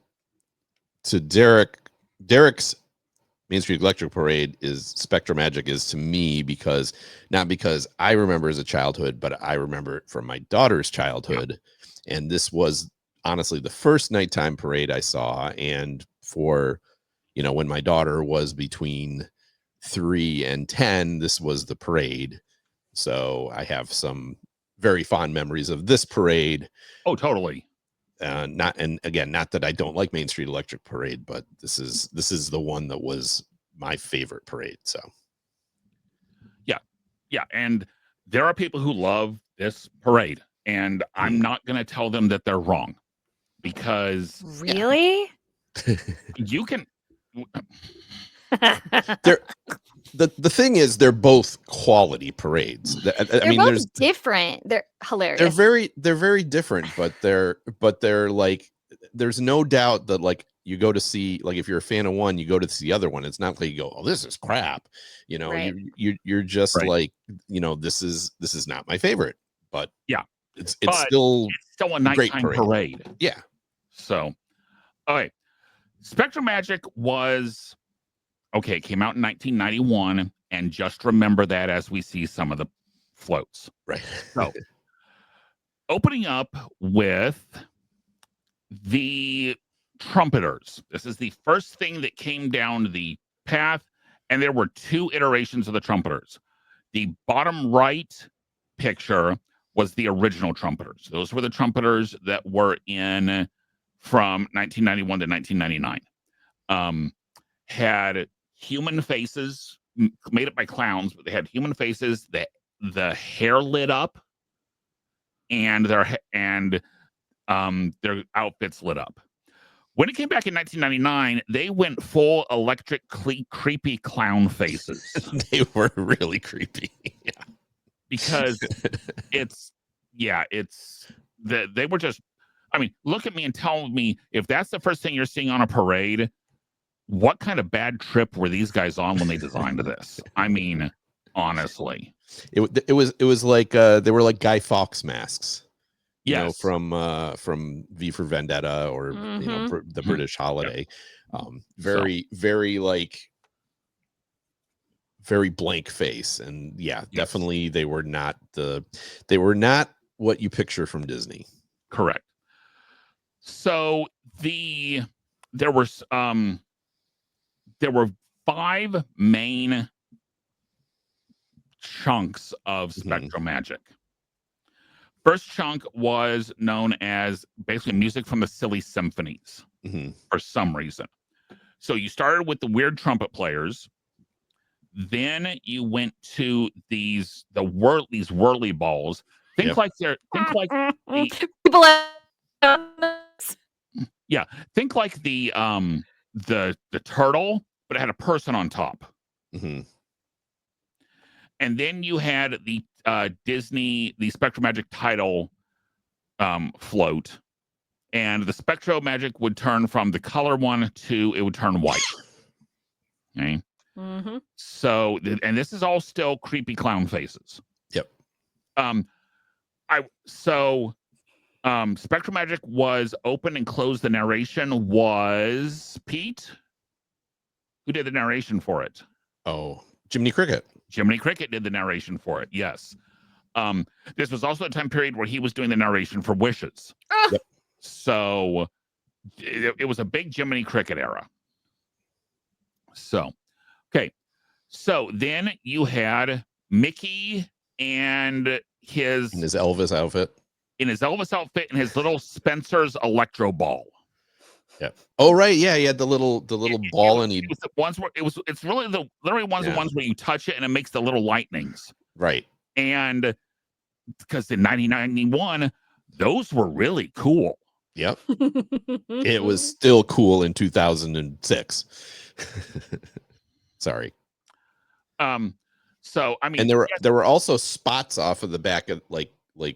to Derek's Main Street Electric Parade is Spectromagic is to me not because I remember as a childhood, but I remember it from my daughter's childhood. Yeah. And this was honestly the first nighttime parade I saw. And for, when my daughter was between 3 and 10, this was the parade. So I have some very fond memories of this parade. Oh, totally. Not that I don't like Main Street Electric Parade, but this is the one that was my favorite parade. So yeah, and there are people who love this parade, and I'm not going to tell them that they're wrong, because really you can. The thing is, they're both quality parades. They're both different. They're hilarious. They're very different, but they're like, there's no doubt that, like, you go to see, like, if you're a fan of one, you go to see the other one. It's not like you go, oh, this is crap. You know, Right. you're just Right. like, you know, this is not my favorite, but Yeah, it's but still it's still a great nighttime parade. Yeah. So, all right, Spectromagic was okay. It came out in 1991, and just remember that as we see some of the floats. Right. So, opening up with the trumpeters. This is the first thing that came down the path, and there were 2 iterations of the trumpeters. The bottom right picture was the original trumpeters. Those were the trumpeters that were in from 1991 to 1999. Had human faces made up by clowns, but they had human faces. That the hair lit up, and their outfits lit up. When it came back in 1999, they went full electric, creepy clown faces. They were really creepy. Yeah. Because they were just, I mean, look at me and tell me, if that's the first thing you're seeing on a parade, what kind of bad trip were these guys on when they designed this? I mean, honestly. It was like they were like Guy Fawkes masks. You know, Yes. from V for Vendetta, or you know, the British Holiday. Yep. Very like very blank face, and definitely they were not what you picture from Disney. Correct. So there were 5 main chunks of Spectromagic. First chunk was known as basically music from the Silly Symphonies for some reason. So you started with the weird trumpet players. Then you went to these whirly balls. Think like the turtle, but it had a person on top. And then you had the Disney, the Spectromagic title float, and the Spectromagic would turn from the color one to, it would turn white. Okay. So, and this is all still creepy clown faces. Yep. Spectromagic was open and closed. The narration was Pete. Who did the narration for it? Oh, Jiminy Cricket. Jiminy Cricket did the narration for it. Yes. This was also a time period where he was doing the narration for Wishes. Yep. So it was a big Jiminy Cricket era. So, okay. So then you had Mickey and his Elvis outfit. In his Elvis outfit and his little Spencer's electro ball. Yeah. Oh, right. Yeah, he had the little ball, and he. It's really the ones where you touch it and it makes the little lightnings. Right. And because in 1991, those were really cool. Yep. It was still cool in 2006. Sorry. So I mean, and there were also spots off of the back of like I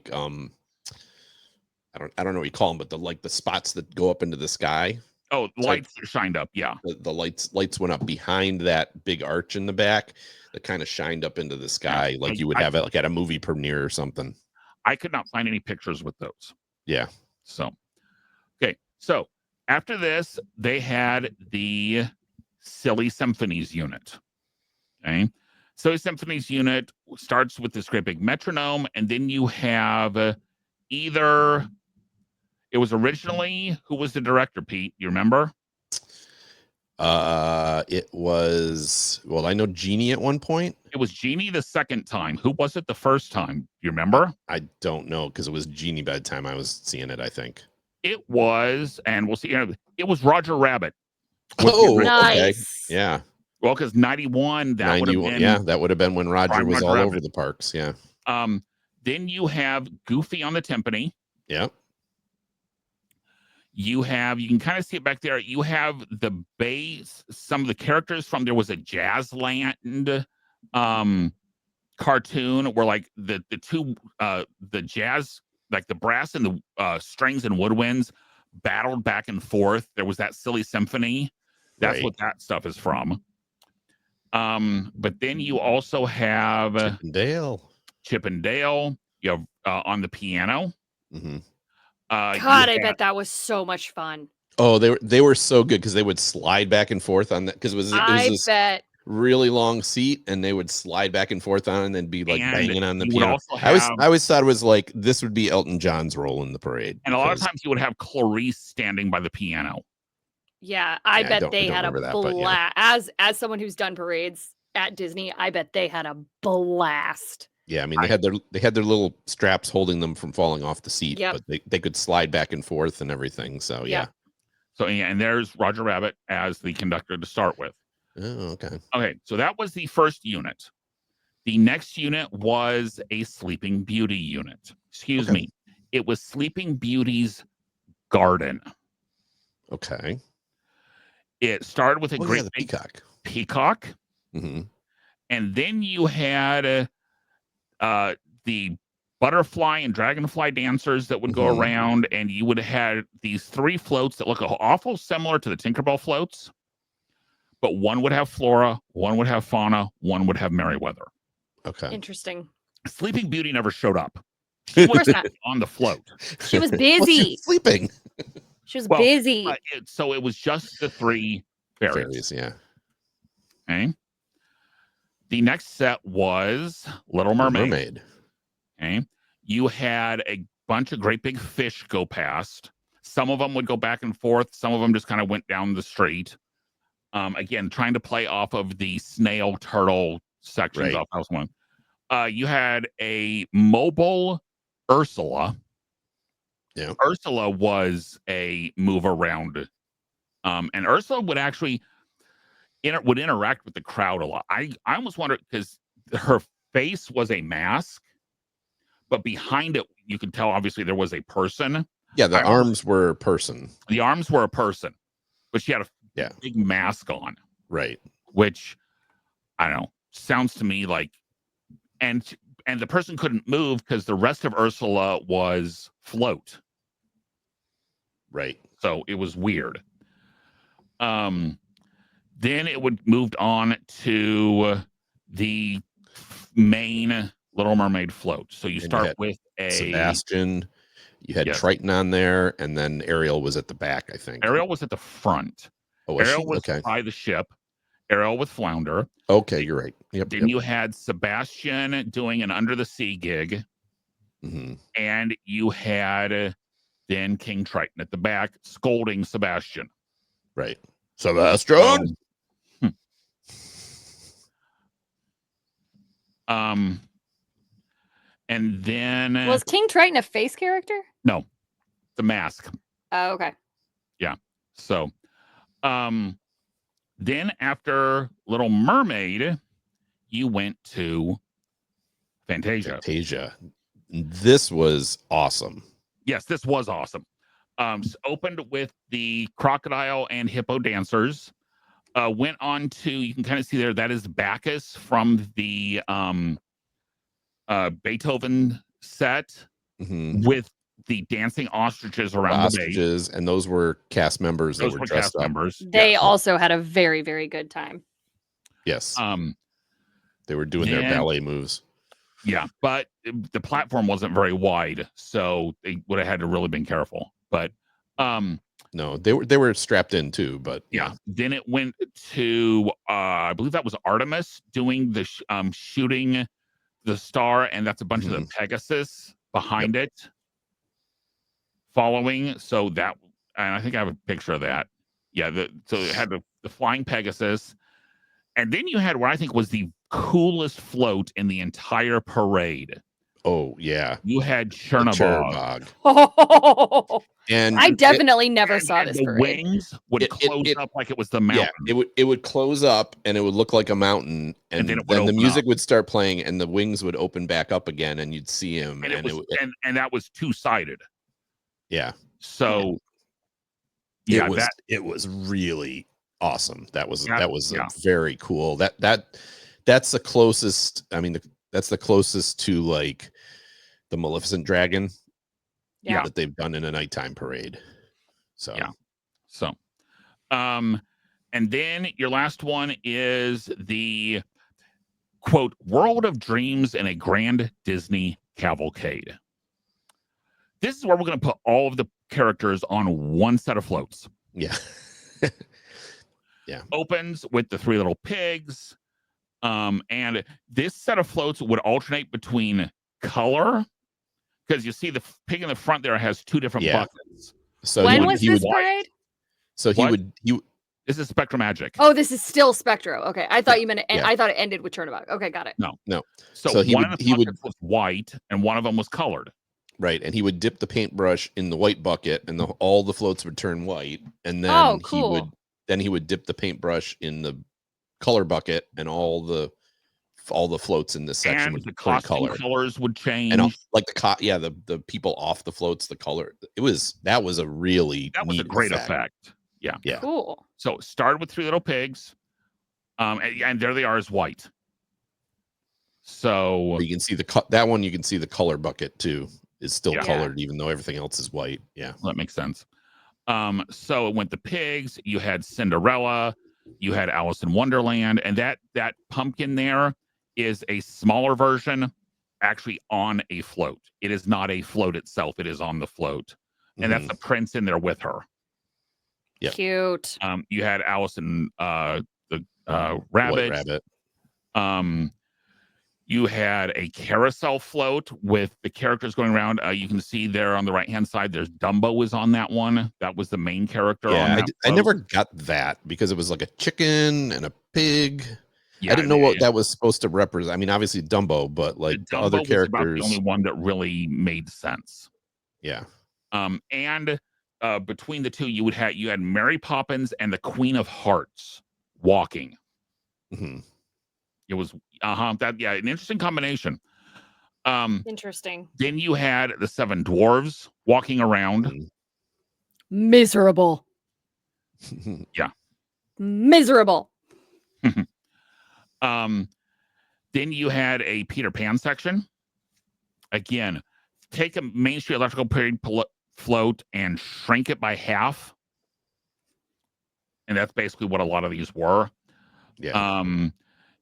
don't know what you call them, but the spots that go up into the sky. Oh, lights shined up. Yeah. The lights went up behind that big arch in the back that kind of shined up into the sky, like you would have it like at a movie premiere or something. I could not find any pictures with those. Yeah. So, okay. So after this, they had the Silly Symphonies unit. Okay. Silly Symphonies unit starts with this great big metronome, and then you have either. It was originally, who was the director, Pete? You remember? It was, well, I know Genie at one point. It was Genie the second time. Who was it the first time? You remember? I don't know, because it was Genie by the time I was seeing it, I think. It was, and we'll see. It was Roger Rabbit. Oh, Nice. okay. Yeah. Well, because 91, that would have been. Yeah, that would have been when Roger was all Rabbit. over the parks. Yeah. Then you have Goofy on the timpani. Yep. You can kind of see it back there. You have the base, some of the characters from, there was a Jazzland cartoon where like the two the jazz, like the brass and the strings and woodwinds battled back and forth. There was that silly symphony. That's what that stuff is from. But then you also have Chip and Dale. You have on the piano. Mm-hmm. God, I bet that was so much fun. Oh, they were so good, because they would slide back and forth on that, because it was this really long seat, and they would slide back and forth on it and then be like banging on the piano. I always thought it was like this would be Elton John's role in the parade. And a lot of times you would have Clarice standing by the piano. Yeah, I bet they had a blast. As someone who's done parades at Disney, I bet they had a blast. Yeah, I mean they had their little straps holding them from falling off the seat, but they could slide back and forth and everything. So yeah. So yeah, and there's Roger Rabbit as the conductor to start with. Oh, okay. Okay, so that was the first unit. The next unit was a Sleeping Beauty unit. Excuse me. It was Sleeping Beauty's Garden. Okay. It started with a great big peacock. Mm-hmm. And then you had the butterfly and dragonfly dancers that would go around, and you would have had these 3 floats that look awful similar to the Tinkerbell floats, but one would have Flora, one would have Fauna, one would have Merryweather. Okay. Interesting. Sleeping Beauty never showed up. She was on the float. She was busy. She was sleeping. She was busy. So it was just the 3 fairies. Yeah. Okay. The next set was Little Mermaid. Okay. You had a bunch of great big fish go past. Some of them would go back and forth. Some of them just kind of went down the street. Again, trying to play off of the snail turtle sections off House One. You had a mobile Ursula. Yeah. Ursula was a move around. And Ursula would actually would interact with the crowd a lot. I almost wonder, because her face was a mask, but behind it, you could tell obviously there was a person. Yeah, the arms were a person. The arms were a person, but she had a big mask on. Right. Which, I don't know, sounds to me like, and the person couldn't move because the rest of Ursula was float. Right. So it was weird. Then it would moved on to the main Little Mermaid float. So you start with a Sebastian. You had Triton on there, and then Ariel was at the back, I think. Ariel was at the front. Oh, Ariel was by the ship. Ariel with Flounder. Okay, you're right. Yep. Then you had Sebastian doing an under the sea gig. Mm-hmm. And you had then King Triton at the back scolding Sebastian. Right. Sebastian. And then was King Triton a face character? No, the mask. Oh, okay. Yeah. So, then after Little Mermaid, you went to Fantasia. This was awesome. Yes, this was awesome. Opened with the crocodile and hippo dancers. Went on to, you can kind of see there, that is Bacchus from the Beethoven set with the dancing ostriches around the base. And those were cast members that were dressed up. They also had a very, very good time. Yes. They were doing their ballet moves. Yeah, but the platform wasn't very wide, so they would have had to really been careful. But no, they were strapped in too, but yeah. Then it went to I believe that was Artemis doing the shooting the star, and that's a bunch of the Pegasus behind it following. So that, and I think I have a picture of that. So it had the Flying Pegasus. And then you had what I think was the coolest float in the entire parade. Oh, yeah. You had Chernobog. And I definitely never saw this the parade. wings would close up like it was the mountain. Yeah, it would close up and it would look like a mountain, and then the music would start playing and the wings would open back up again and you'd see him. And that was two-sided. Yeah. So it was really awesome. That was very cool. That's the closest. I mean, that's the closest to like the Maleficent Dragon that they've done in a nighttime parade. And then your last one is the quote World of Dreams in a Grand Disney Cavalcade. This is where we're going to put all of the characters on one set of floats. Yeah. Opens with the three little pigs. And this set of floats would alternate between color, because you see the pig in the front there has two different buckets. So when was this parade? So this is Spectromagic. Oh, this is still Spectro. Okay, I thought you meant I thought it ended with Chernobog. Okay, got it. No. So one of the buckets was white and one of them was colored. Right, and he would dip the paintbrush in the white bucket, and all the floats would turn white, and then he would dip the paintbrush in the color bucket, and all the floats in this section would turn color. Colors would change, and the people off the floats, the color. That was a great effect. Yeah. Cool. So it started with three little pigs, and there they are as white. So you can see that one. You can see the color bucket too is still colored, even though everything else is white. Yeah, well, that makes sense. So it went the pigs. You had Cinderella. You had Alice in Wonderland, and that pumpkin there is a smaller version, actually on a float. It is not a float itself; it is on the float, and that's the prince in there with her. Yeah, cute. You had Alice and the rabbit. You had a carousel float with the characters going around. You can see there on the right-hand side, there's Dumbo was on that one. That was the main character. Yeah, I never got that because it was like a chicken and a pig. Yeah, I didn't know what that was supposed to represent. I mean, obviously Dumbo, but like the other characters. Was about the only one that really made sense. Yeah. And between the two, you had Mary Poppins and the Queen of Hearts walking. Mm-hmm. It was an interesting combination. Interesting. Then you had the seven dwarves walking around. Miserable. Yeah. Miserable. Then you had a Peter Pan section. Again, take a Main Street Electrical Parade float and shrink it by half. And that's basically what a lot of these were. Yeah.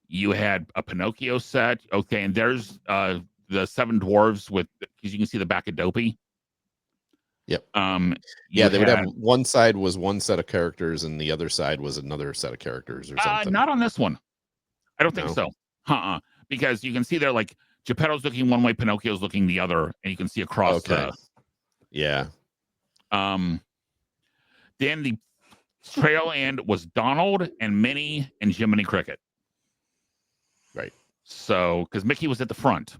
You had a Pinocchio set. Okay, and there's the seven dwarves because you can see the back of Dopey. Yep. They would have one side was one set of characters and the other side was another set of characters or something. Not on this one. I don't think so. Because you can see there like Geppetto's looking one way, Pinocchio's looking the other, and you can see across Yeah. Then the trail end was Donald and Minnie and Jiminy Cricket. Right. So, because Mickey was at the front.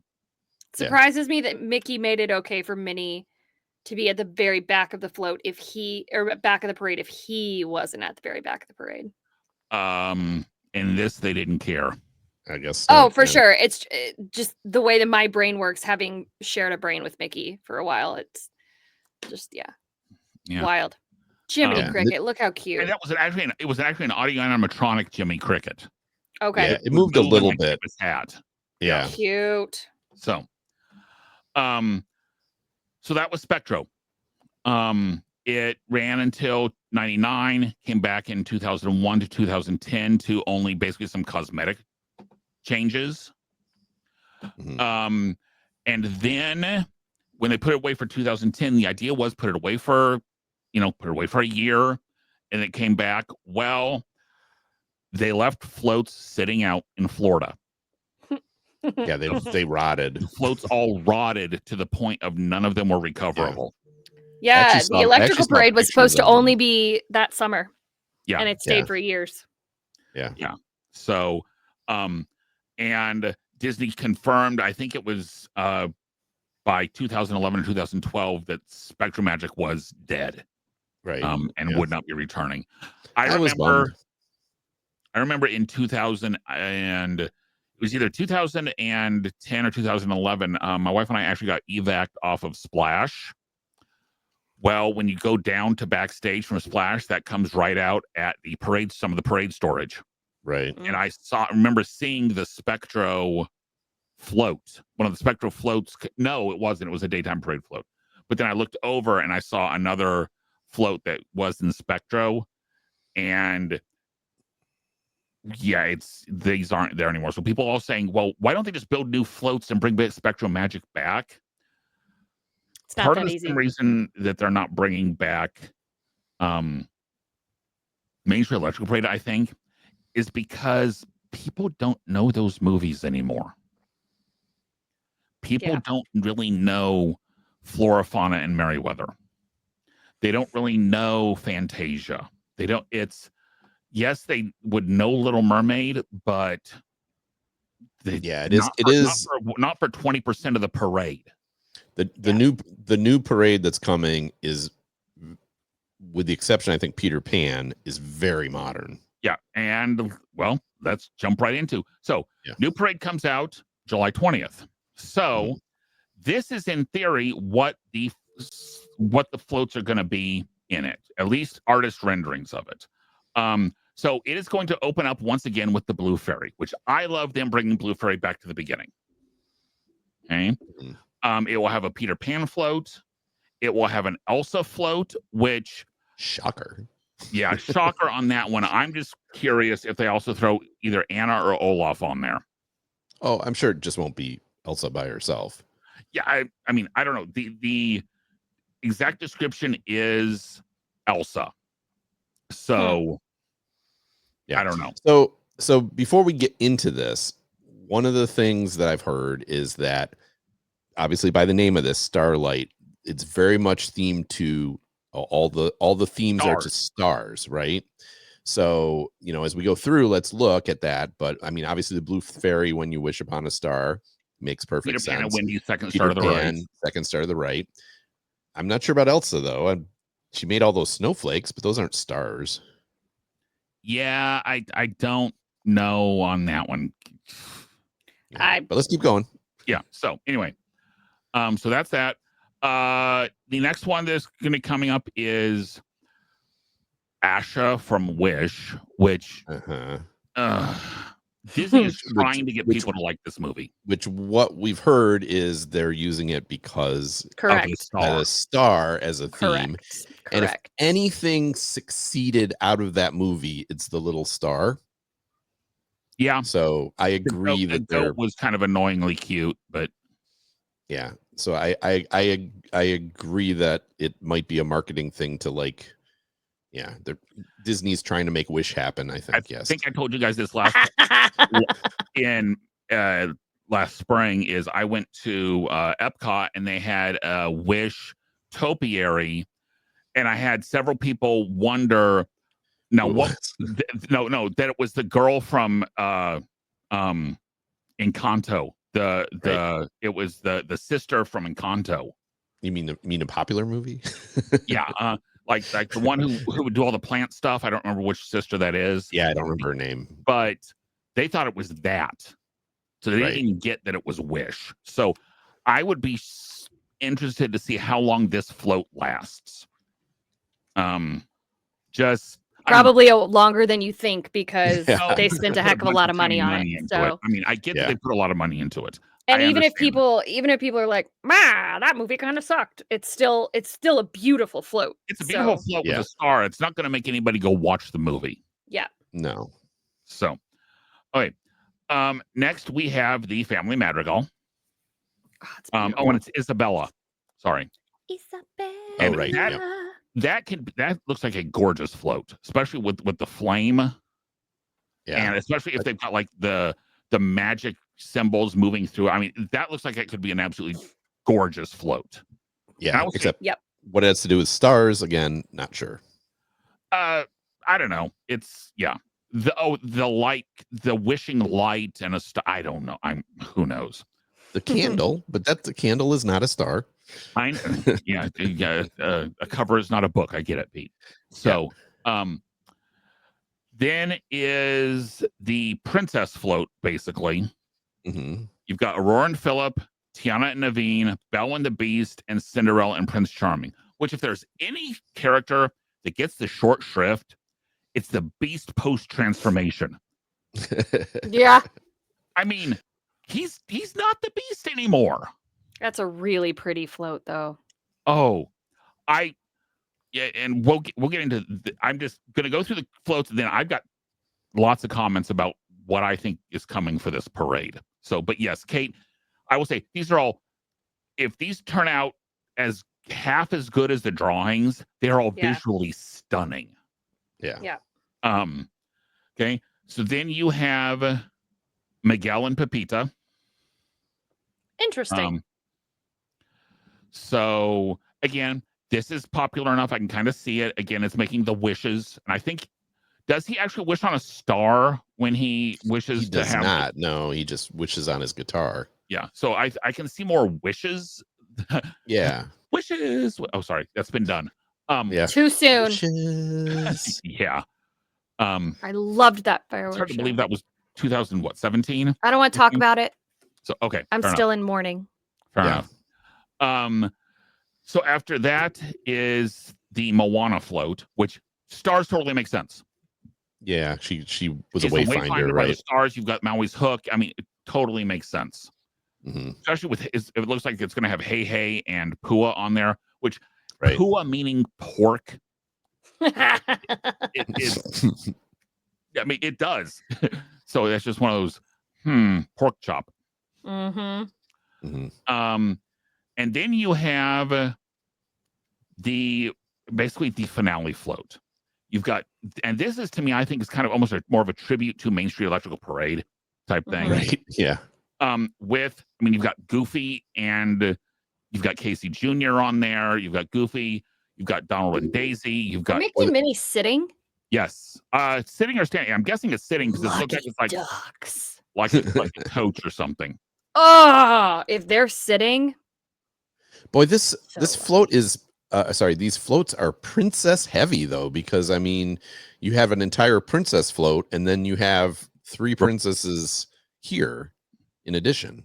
Surprises me that Mickey made it okay for Minnie to be at the very back of the float back of the parade if he wasn't at the very back of the parade. In this, they didn't care. I guess. For sure. It's just the way that my brain works, having shared a brain with Mickey for a while. It's just, wild. Jiminy Cricket, look how cute. And it was actually an audio animatronic Jimmy Cricket. Okay. Yeah, it moved a little bit. His hat. Yeah. Cute. So that was Spectro. It ran until 99, came back in 2001 to 2010 to only basically some cosmetic changes. Mm-hmm. And then when they put it away for 2010, the idea was put it away for a year, and it came back. Well, they left floats sitting out in Florida. Yeah, they rotted. The floats all rotted to the point of none of them were recoverable. Yeah, the electrical parade was supposed to only be that summer. Yeah. And it stayed for years. Yeah. So, and Disney confirmed, I think it was by 2011 or 2012, that Spectromagic was dead. Right. And would not be returning. I was bummed. I remember in 2000 and it was either 2010 or 2011. My wife and I actually got evac'd off of Splash. Well, when you go down to backstage from Splash, that comes right out at the parade, some of the parade storage. Right. And I remember seeing the Spectro float, one of the Spectro floats. No, it wasn't. It was a daytime parade float. But then I looked over and I saw another float that was in Spectro, and yeah, these aren't there anymore. So people are all saying, well, why don't they just build new floats and bring Spectromagic back? It's not Part that of the easy. same reason that they're not bringing back Main Street Electrical Parade, I think, is because people don't know those movies anymore. People don't really know Flora, Fauna, and Merriweather. They don't really know Fantasia. They don't. Yes, they would know Little Mermaid, but it is not for 20% of the parade. The new parade that's coming is, with the exception, I think, Peter Pan, is very modern. Yeah, and well, let's jump right into. So, new parade comes out July 20th. So, this is in theory what the floats are going to be in it, at least artist renderings of it. So it is going to open up once again with the Blue Fairy, which I love them bringing Blue Fairy back to the beginning. Okay. It will have a Peter Pan float. It will have an Elsa float, which shocker. Yeah, shocker on that one. I'm just curious if they also throw either Anna or Olaf on there. Oh, I'm sure it just won't be Elsa by herself. Yeah, I mean, I don't know. The exact description is Elsa. So I don't know. So before we get into this, one of the things that I've heard is that, obviously by the name of this, Starlight, it's very much themed to all the themes are to stars, right? So, as we go through, let's look at that. But I mean, obviously the Blue Fairy, When You Wish Upon a Star, makes perfect sense. Peter Pan, Wendy, second Peter star to the right. Second star to the right. I'm not sure about Elsa though. She made all those snowflakes, but those aren't stars. Yeah, I don't know on that one. But let's keep going. Yeah. So anyway, so that's that. The next one that's going to be coming up is Asha from Wish, which Disney is trying to get people to like this movie. Which what we've heard is they're using it because Correct. of the star as a theme. Correct. And if anything succeeded out of that movie, it's the little star. Yeah. So I agree that goat was kind of annoyingly cute, but yeah. So I agree that it might be a marketing thing to Disney's trying to make Wish happen, I think. I think I told you guys this last spring is I went to Epcot and they had a Wish topiary, and I had several people wonder that it was the girl from Encanto. It was the sister from Encanto. You mean a popular movie? Yeah, like the one who would do all the plant stuff. I don't remember which sister that is. Yeah, I don't remember her name. But they thought it was that, so they didn't even get that it was Wish. So I would be interested to see how long this float lasts. Just probably longer than you think, because they spent a heck of a lot of money on it. So I mean, I get that they put a lot of money into it. And even if people are like, that movie kind of sucked, it's still a beautiful float. It's a beautiful float with a star. It's not going to make anybody go watch the movie. Yeah. No. So, okay. Next we have the Family Madrigal. And it's Isabella. Sorry. Isabella. Oh, right. That looks like a gorgeous float, especially with the flame. Yeah. And especially if they've got like the magic symbols moving through. I mean, that looks like it could be an absolutely gorgeous float. Yeah. Except what it has to do with stars, again, not sure. I I don't know. It's the light, the wishing light, and I don't know. Who knows? The candle, but the candle is not a star. Yeah. A cover is not a book. I get it, Pete. So, then is the princess float, basically. Mm-hmm. You've got Aurora and Philip, Tiana and Naveen, Belle and the Beast, and Cinderella and Prince Charming. Which, if there's any character that gets the short shrift, it's the Beast post transformation. Yeah. I mean, he's not the Beast anymore. That's a really pretty float, though. Oh, and we'll get into. I'm just gonna go through the floats, and then I've got lots of comments about what I think is coming for this parade. So, but yes, Kate, I will say these are all. If these turn out as half as good as the drawings, they're all visually stunning. Yeah. Okay. So then you have Miguel and Pepita. Interesting. So again, this is popular enough. I can kind of see it. Again, it's making the wishes. And I think, does he actually wish on a star when he wishes he to does have? Not. No, he just wishes on his guitar. Yeah. So I can see more wishes. Yeah. Wishes. Oh, sorry. That's been done. Yeah. Too soon. Wishes. Yeah. I loved that fireworks. It's hard to show. believe that was 2017. I don't want to talk about it. So okay. I'm still in mourning. Fair enough. So after that is the Moana float, which stars totally make sense. Yeah, she was She's a wayfinder, by right? the stars. You've got Maui's hook. I mean, it totally makes sense. Mm-hmm. Especially with it looks like it's going to have Hey Hey and Pua on there, which Right. Pua meaning pork. It I mean, it does. So that's just one of those pork chop. Mm-hmm. Mm-hmm. And then you have basically the finale float. You've got, and this is to me, I think is kind of almost more of a tribute to Main Street Electrical Parade type thing. Right. Yeah. You've got Goofy and you've got Casey Jr. on there. You've got Goofy. You've got Donald and Daisy. You've got Mickey and Minnie sitting. Yes. Sitting or standing. I'm guessing it's sitting because it looks like it's like ducks. Like it's like a coach or something. Oh, if they're sitting. Boy, this float is these floats are princess heavy though, because I mean, you have an entire princess float and then you have 3 princesses here in addition.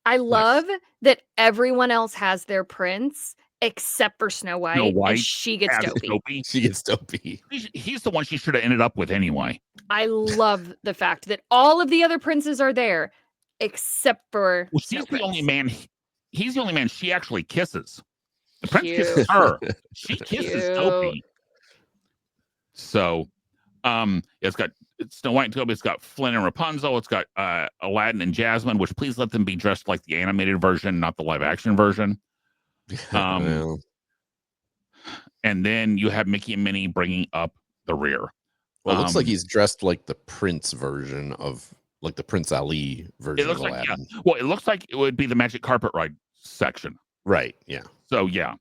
I love that everyone else has their prince except for Snow White. And she gets dopey. She gets dopey. He's the one she should have ended up with anyway. I love the fact that all of the other princes are there except for she's the only man. He's the only man she actually kisses. The prince kisses her. She kisses Dopey. So, it's got Snow White and Toby. It's got Flynn and Rapunzel. It's got Aladdin and Jasmine. Which please let them be dressed like the animated version, not the live action version. And then you have Mickey and Minnie bringing up the rear. Well, it looks like he's dressed like the Prince version of, like the Prince Ali version. It looks of like, Aladdin. yeah. Well, it looks like it would be the magic carpet ride section. Right. Yeah. So yeah.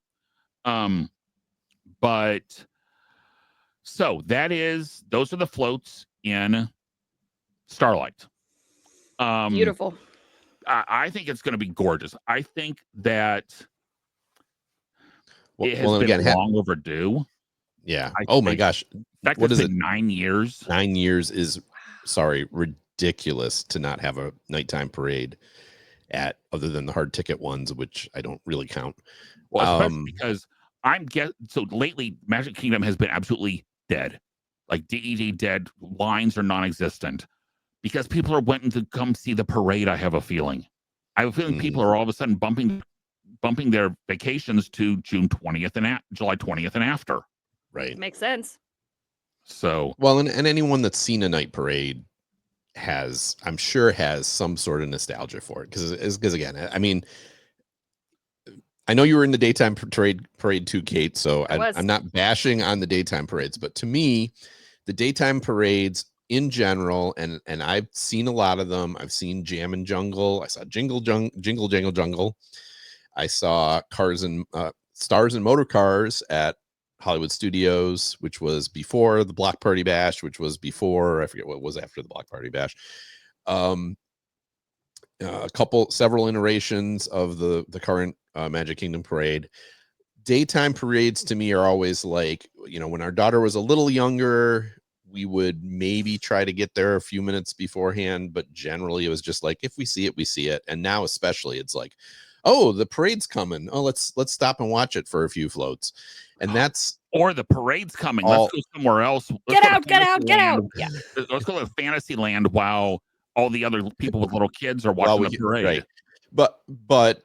But so those are the floats in Starlight. Beautiful. I think it's going to be gorgeous. I think that it has been long overdue. Yeah. My gosh. What is it? 9 years? 9 years is, ridiculous to not have a nighttime parade other than the hard ticket ones, which I don't really count. Well, especially because so lately Magic Kingdom has been absolutely dead. Like DED dead, lines are non-existent because people are wanting to come see the parade. I have a feeling people are all of a sudden bumping their vacations to June 20th and July 20th and after. Right. Makes sense. So, well, and anyone that's seen a night parade I'm sure has some sort of nostalgia for it. Because again, I mean, I know you were in the daytime parade too, Kate. So I'm not bashing on the daytime parades, but to me, the daytime parades in general, and I've seen a lot of them. I've seen Jam and Jungle. I saw Jingle Jangle Jungle. I saw Stars and Motor Cars at Hollywood Studios, which was before the Block Party Bash, which was before, I forget what was after the Block Party Bash. Several iterations of the current Magic Kingdom parade. Daytime parades to me are always like, when our daughter was a little younger, we would maybe try to get there a few minutes beforehand, but generally it was just like, if we see it, we see it. And now especially it's like, oh, the parade's coming. Oh, let's stop and watch it for a few floats. And that's or the parade's coming. Let's go somewhere else. Get out. Yeah. Let's go to Fantasyland while all the other people with little kids are watching the parade. Right. But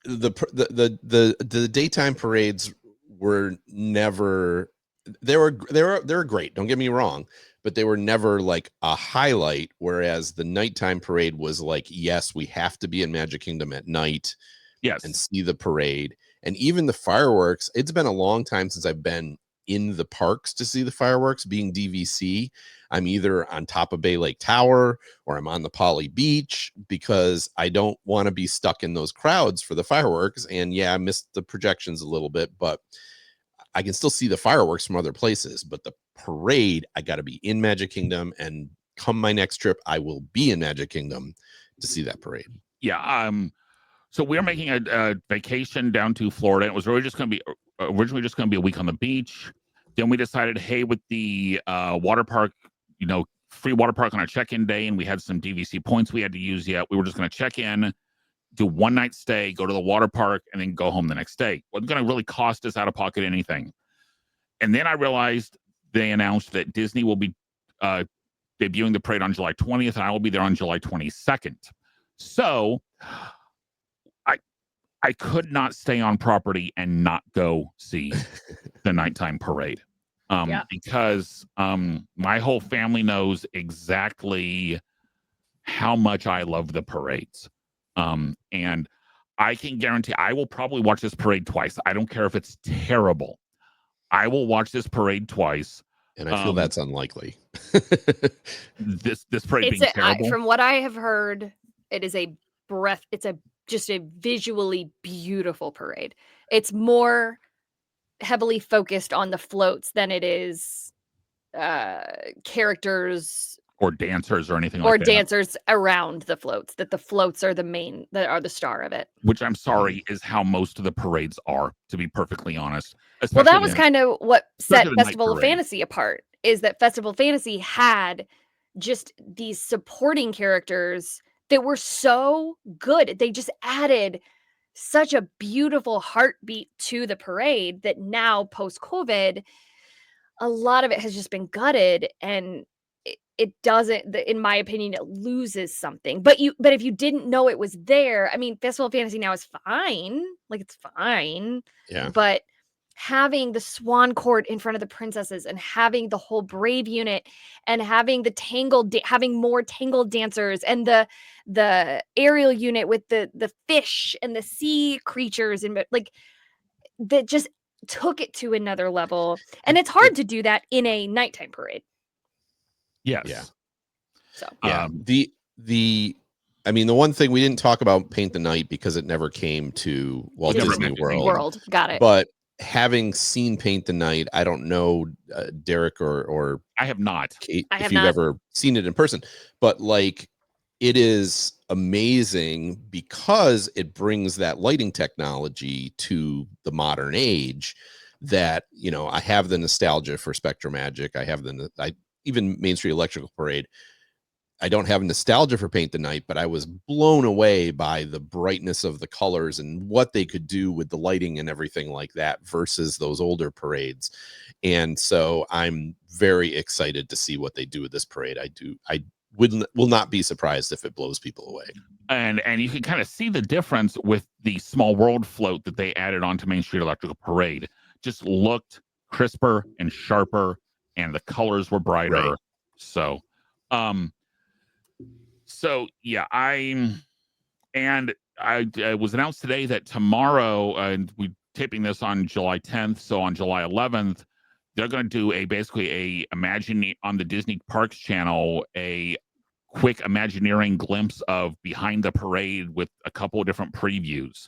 the daytime parades were never, they were great, don't get me wrong, but they were never like a highlight, whereas the nighttime parade was like, yes, we have to be in Magic Kingdom at night, yes, and see the parade. And even the fireworks, it's been a long time since I've been in the parks to see the fireworks. Being DVC, I'm either on top of Bay Lake Tower or I'm on the Poly Beach, because I don't want to be stuck in those crowds for the fireworks. And yeah, I missed the projections a little bit, but I can still see the fireworks from other places. But the parade, I got to be in Magic Kingdom, and come my next trip, I will be in Magic Kingdom to see that parade. Yeah. So we're making a vacation down to Florida. It was really just going to be originally just going to be a week on the beach. Then we decided, hey, with the water park, free water park on our check-in day, and we had some DVC points we had to use yet. We were just going to check in, do one night stay, go to the water park, and then go home the next day. Wasn't going to really cost us out of pocket anything. And then I realized they announced that Disney will be debuting the parade on July 20th, and I will be there on July 22nd. So I could not stay on property and not go see the nighttime parade. Because my whole family knows exactly how much I love the parades. And I can guarantee I will probably watch this parade twice. I don't care if it's terrible. I will watch this parade twice. And I feel that's unlikely. This parade being terrible. From what I have heard, it is just a visually beautiful parade. It's more heavily focused on the floats than it is characters or dancers or anything like that. Or dancers around the floats, that the floats are the star of it. Which I'm sorry is how most of the parades are, to be perfectly honest. Well, that was kind of what set Festival of Fantasy apart, is that Festival of Fantasy had just these supporting characters that were so good. They just added such a beautiful heartbeat to the parade that now post-COVID, a lot of it has just been gutted, and it doesn't, in my opinion, it loses something. But if you didn't know it was there, I mean, Festival of Fantasy now is fine. Like, it's fine. Yeah. But having the Swan Court in front of the princesses, and having the whole Brave unit, and having the having more Tangled dancers, and the aerial unit with the fish and the sea creatures, and like that just took it to another level. And it's hard to do that in a nighttime parade. Yes. Yeah. So the one thing we didn't talk about Paint the Night because it never came to Walt Disney World. Got it. But having seen Paint the Night, I don't know, Derek or I have not. Kate, if you've ever seen it in person, but like, it is amazing because it brings that lighting technology to the modern age. That, I have the nostalgia for Spectromagic. I have even Main Street Electrical Parade. I don't have nostalgia for Paint the Night, but I was blown away by the brightness of the colors and what they could do with the lighting and everything like that versus those older parades. And so I'm very excited to see what they do with this parade. I will not be surprised if it blows people away. And you can kind of see the difference with the Small World float that they added onto Main Street Electrical Parade. Just looked crisper and sharper, and the colors were brighter. Right. So yeah, I was announced today that tomorrow, and we're taping this on July 10th. So on July 11th, they're going to do on the Disney Parks channel, a quick Imagineering glimpse of behind the parade with a couple of different previews.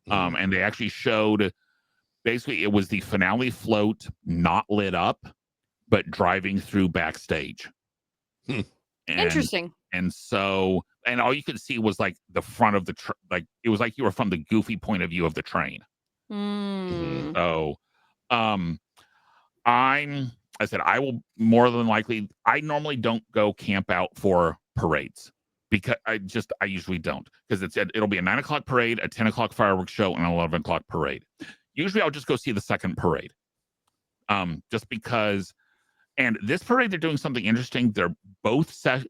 And they actually showed basically it was the finale float not lit up, but driving through backstage. Interesting. And so, and all you could see was like the front of the like it was like you were from the goofy point of view of the train. So, I said I will more than likely. I normally don't go camp out for parades because I usually don't, because it'll be a 9 o'clock parade, a 10 o'clock fireworks show, and an 11 o'clock parade. Usually, I'll just go see the second parade, just because. And this parade, they're doing something interesting. They're both set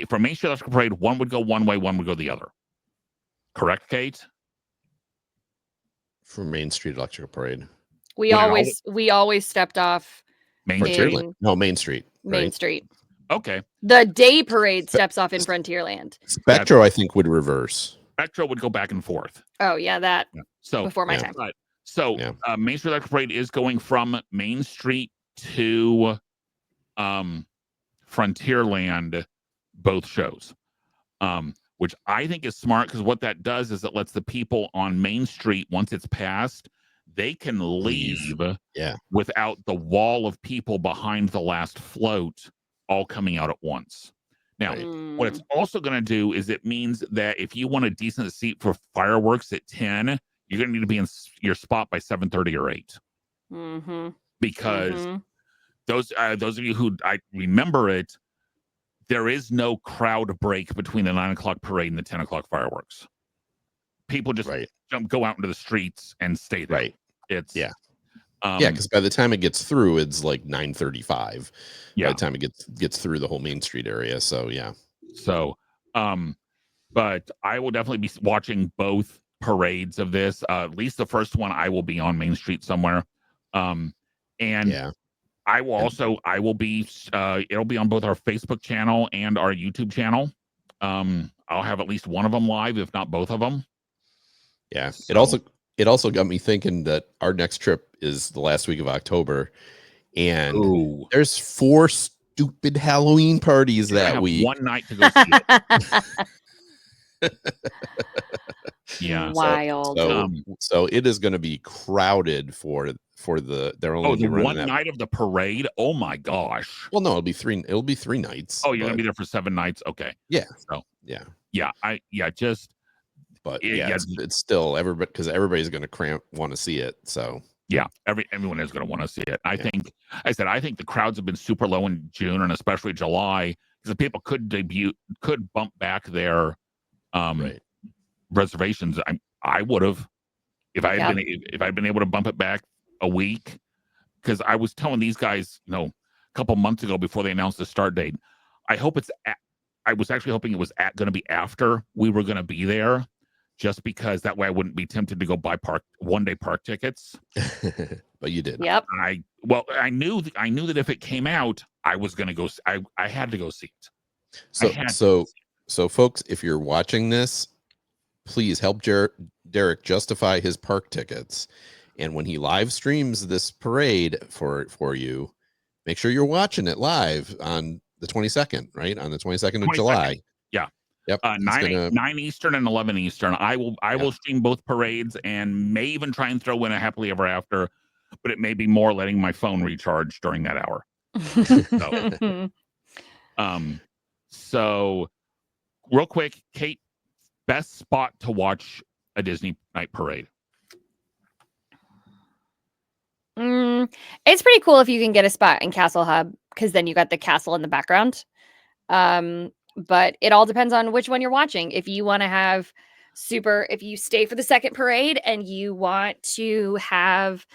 for Main Street Electrical Parade. One would go one way, one would go the other. Correct, Kate? For Main Street Electrical Parade. We always stepped off Main Street. No, Main Street. Main right? Street. Okay. The day parade steps off in Frontierland. Spectro, I think, would reverse. Spectro would go back and forth. Oh yeah, that. Yeah. So before my time. So Main Street Electrical Parade is going from Main Street to Frontierland, both shows, which I think is smart, because what that does is it lets the people on Main Street, once it's passed, they can leave without the wall of people behind the last float all coming out at once. Now, what it's also going to do is it means that if you want a decent seat for fireworks at 10, you're going to need to be in your spot by 7:30 or 8. Because those of you who I remember it, there is no crowd break between the 9 o'clock parade and the 10 o'clock fireworks. People just go out into the streets and stay there. Right. It's because by the time it gets through, it's like 9:35. Yeah. By the time it gets through the whole Main Street area. So but I will definitely be watching both parades of this. At least the first one, I will be on Main Street somewhere. I will be it'll be on both our Facebook channel and our YouTube channel. I'll have at least one of them live, if not both of them. Yeah. So, it also got me thinking that our next trip is the last week of October, and there's 4 stupid Halloween parties that week. One night to go see it. Yeah. Wild. So it is going to be crowded for their only the one night of the parade. Oh my gosh. Well, no, it'll be 3 nights. Oh, you're gonna be there for 7 nights. Okay. Yeah. So but it's still everybody, because everybody's going to want to see it. So yeah, everyone is going to want to see it. I think the crowds have been super low in June and especially July, because people could bump back their reservations. I would have, if I had been able to bump it back a week, because I was telling these guys, a couple months ago before they announced the start date, I was actually hoping it was going to be after we were going to be there, just because that way I wouldn't be tempted to go buy one-day park tickets. But you did. Yep. I knew that if it came out, I was going to go. I had to go see it. So folks, if you're watching this, please help Derek justify his park tickets. And when he live streams this parade for you, make sure you're watching it live on the 22nd, right? On the 22nd of July. Yeah. Yep. 9 Eastern and 11 Eastern. I will stream both parades, and may even try and throw in a happily ever after, but it may be more letting my phone recharge during that hour. So real quick, Kate, best spot to watch a Disney night parade? It's pretty cool if you can get a spot in Castle Hub, because then you got the castle in the background. But it all depends on which one you're watching. If you want to have if you stay for the second parade and you want to have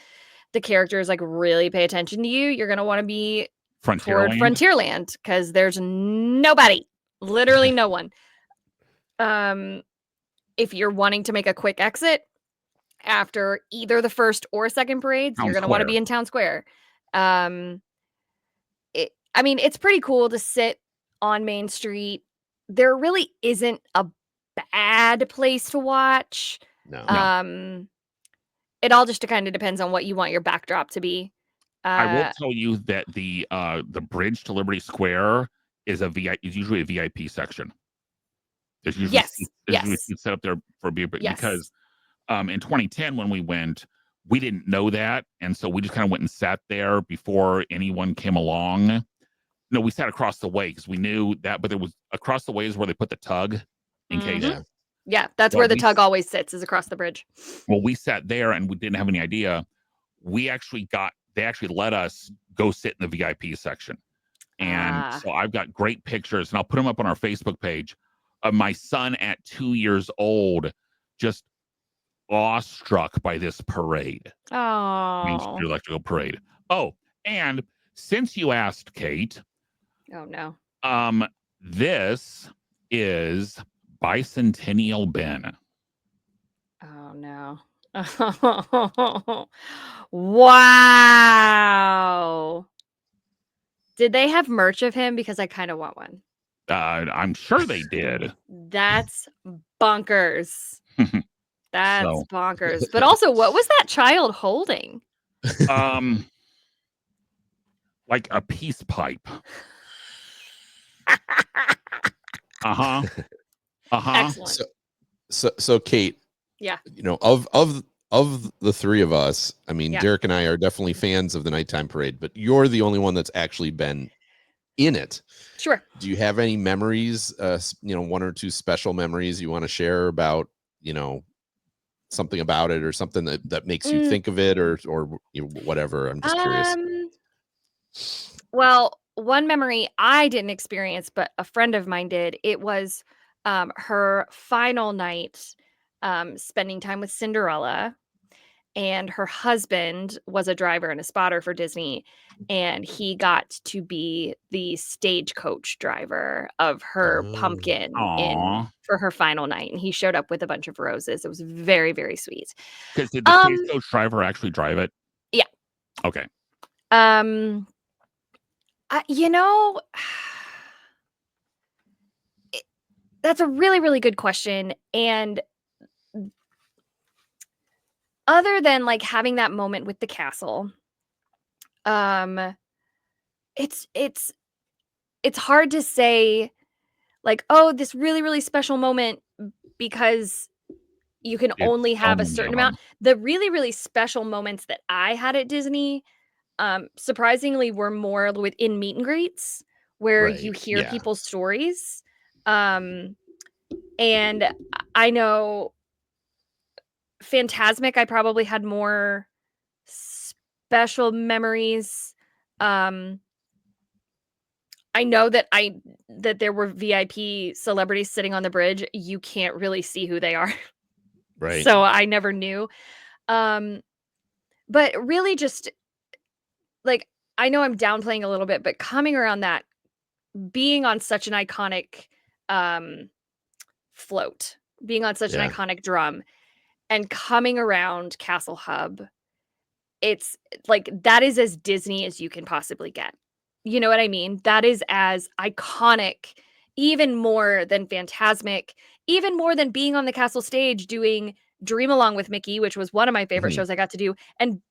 the characters like really pay attention to you, you're going to want to be toward Frontierland, because there's nobody, literally no one. If you're wanting to make a quick exit after either the first or second parades, you're going to want to be in Town Square. It's pretty cool to sit on Main Street. There really isn't a bad place to watch. No. It all just kind of depends on what you want your backdrop to be. I will tell you that the bridge to Liberty Square is usually a VIP section. There's usually seats set up there for beer, because in 2010 when we went, we didn't know that. And so we just kind of went and sat there before anyone came along. No, we sat across the way because we knew that, but there was across the way is where they put the tug in case. Yeah, that's where the tug always sits, is across the bridge. Well, we sat there and we didn't have any idea. They actually let us go sit in the VIP section. And so I've got great pictures, and I'll put them up on our Facebook page of my son at 2 years old, just awestruck by this parade. Main Street Electrical Parade. Oh, and since you asked, Kate. Oh, no. This is Bicentennial Ben. Oh, no. Wow. Did they have merch of him? Because I kind of want one. I'm sure they did. That's bonkers. That's bonkers. But also, what was that child holding? Like a peace pipe. Excellent. So Kate. Yeah. You know, of the three of us, I mean, Derek and I are definitely fans of the nighttime parade, but you're the only one that's actually been in it. Sure. Do you have any memories, one or two special memories you want to share about, something about it or something that makes you think of it or whatever? I'm just curious. Well, one memory I didn't experience, but a friend of mine did. It was her final night spending time with Cinderella, and her husband was a driver and a spotter for Disney, and he got to be the stagecoach driver of her pumpkin for her final night, and he showed up with a bunch of roses. It was very, very sweet. Because did the stagecoach driver actually drive it? Yeah. Okay. That's a really, really good question. And other than like having that moment with the castle, it's hard to say like, oh, this really, really special moment, because you can only have a certain amount. The really, really special moments that I had at Disney, surprisingly, were more within meet and greets where you hear people's stories. And I know Fantasmic, I probably had more special memories. I know that there were VIP celebrities sitting on the bridge. You can't really see who they are. Right. So I never knew. But really just like, I know I'm downplaying a little bit, but coming around that, being on such an iconic float, being on such an iconic drum, and coming around Castle Hub, it's like, that is as Disney as you can possibly get. You know what I mean? That is as iconic, even more than Fantasmic, even more than being on the castle stage doing Dream Along with Mickey, which was one of my favorite shows I got to do, and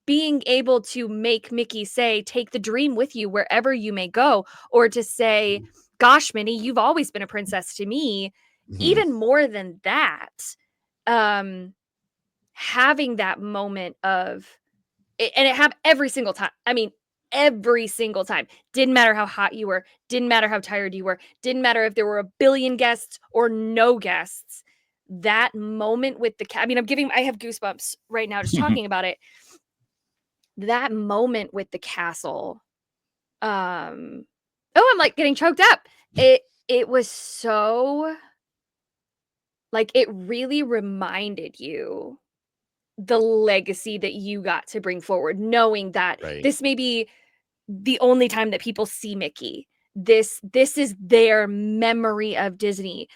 being able to make Mickey say, take the dream with you wherever you may go, or to say, gosh, Minnie, you've always been a princess to me. Even more than that, having that moment of it, and it happened every single time. I mean, every single time. Didn't matter how hot you were, didn't matter how tired you were, didn't matter if there were a billion guests or no guests. That moment with the I have goosebumps right now just talking about it. That moment with the castle. I'm like getting choked up. It was so, like, it really reminded you the legacy that you got to bring forward, knowing that this may be the only time that people see Mickey. This is their memory of Disney.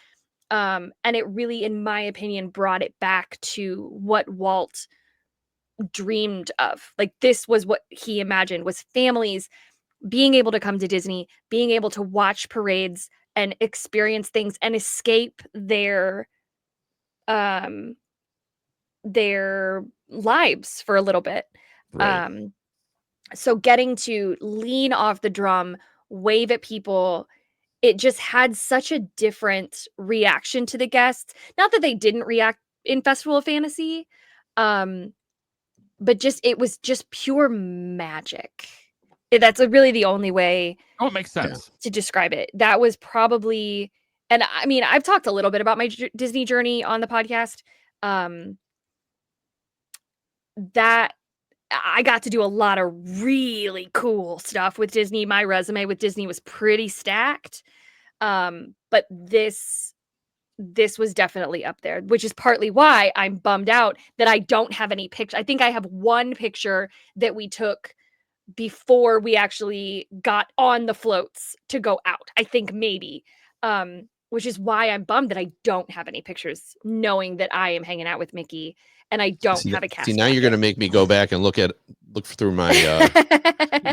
And it really, in my opinion, brought it back to what Walt dreamed of. Like, this was what he imagined, was families being able to come to Disney, being able to watch parades and experience things and escape their lives for a little bit. So getting to lean off the drum, wave at people, it just had such a different reaction to the guests. Not that they didn't react in Festival of Fantasy, it was just pure magic. That's really the only way. Oh, it makes sense to describe it. That was probably, and I mean, I've talked a little bit about my Disney journey on the podcast. That I got to do a lot of really cool stuff with Disney. My resume with Disney was pretty stacked. But this was definitely up there, which is partly why I'm bummed out that I don't have any pictures. I think I have one picture that we took before we actually got on the floats to go out. I think maybe, which is why I'm bummed that I don't have any pictures, knowing that I am hanging out with Mickey and I don't have a cast. See, now you're going to make me go back and look through my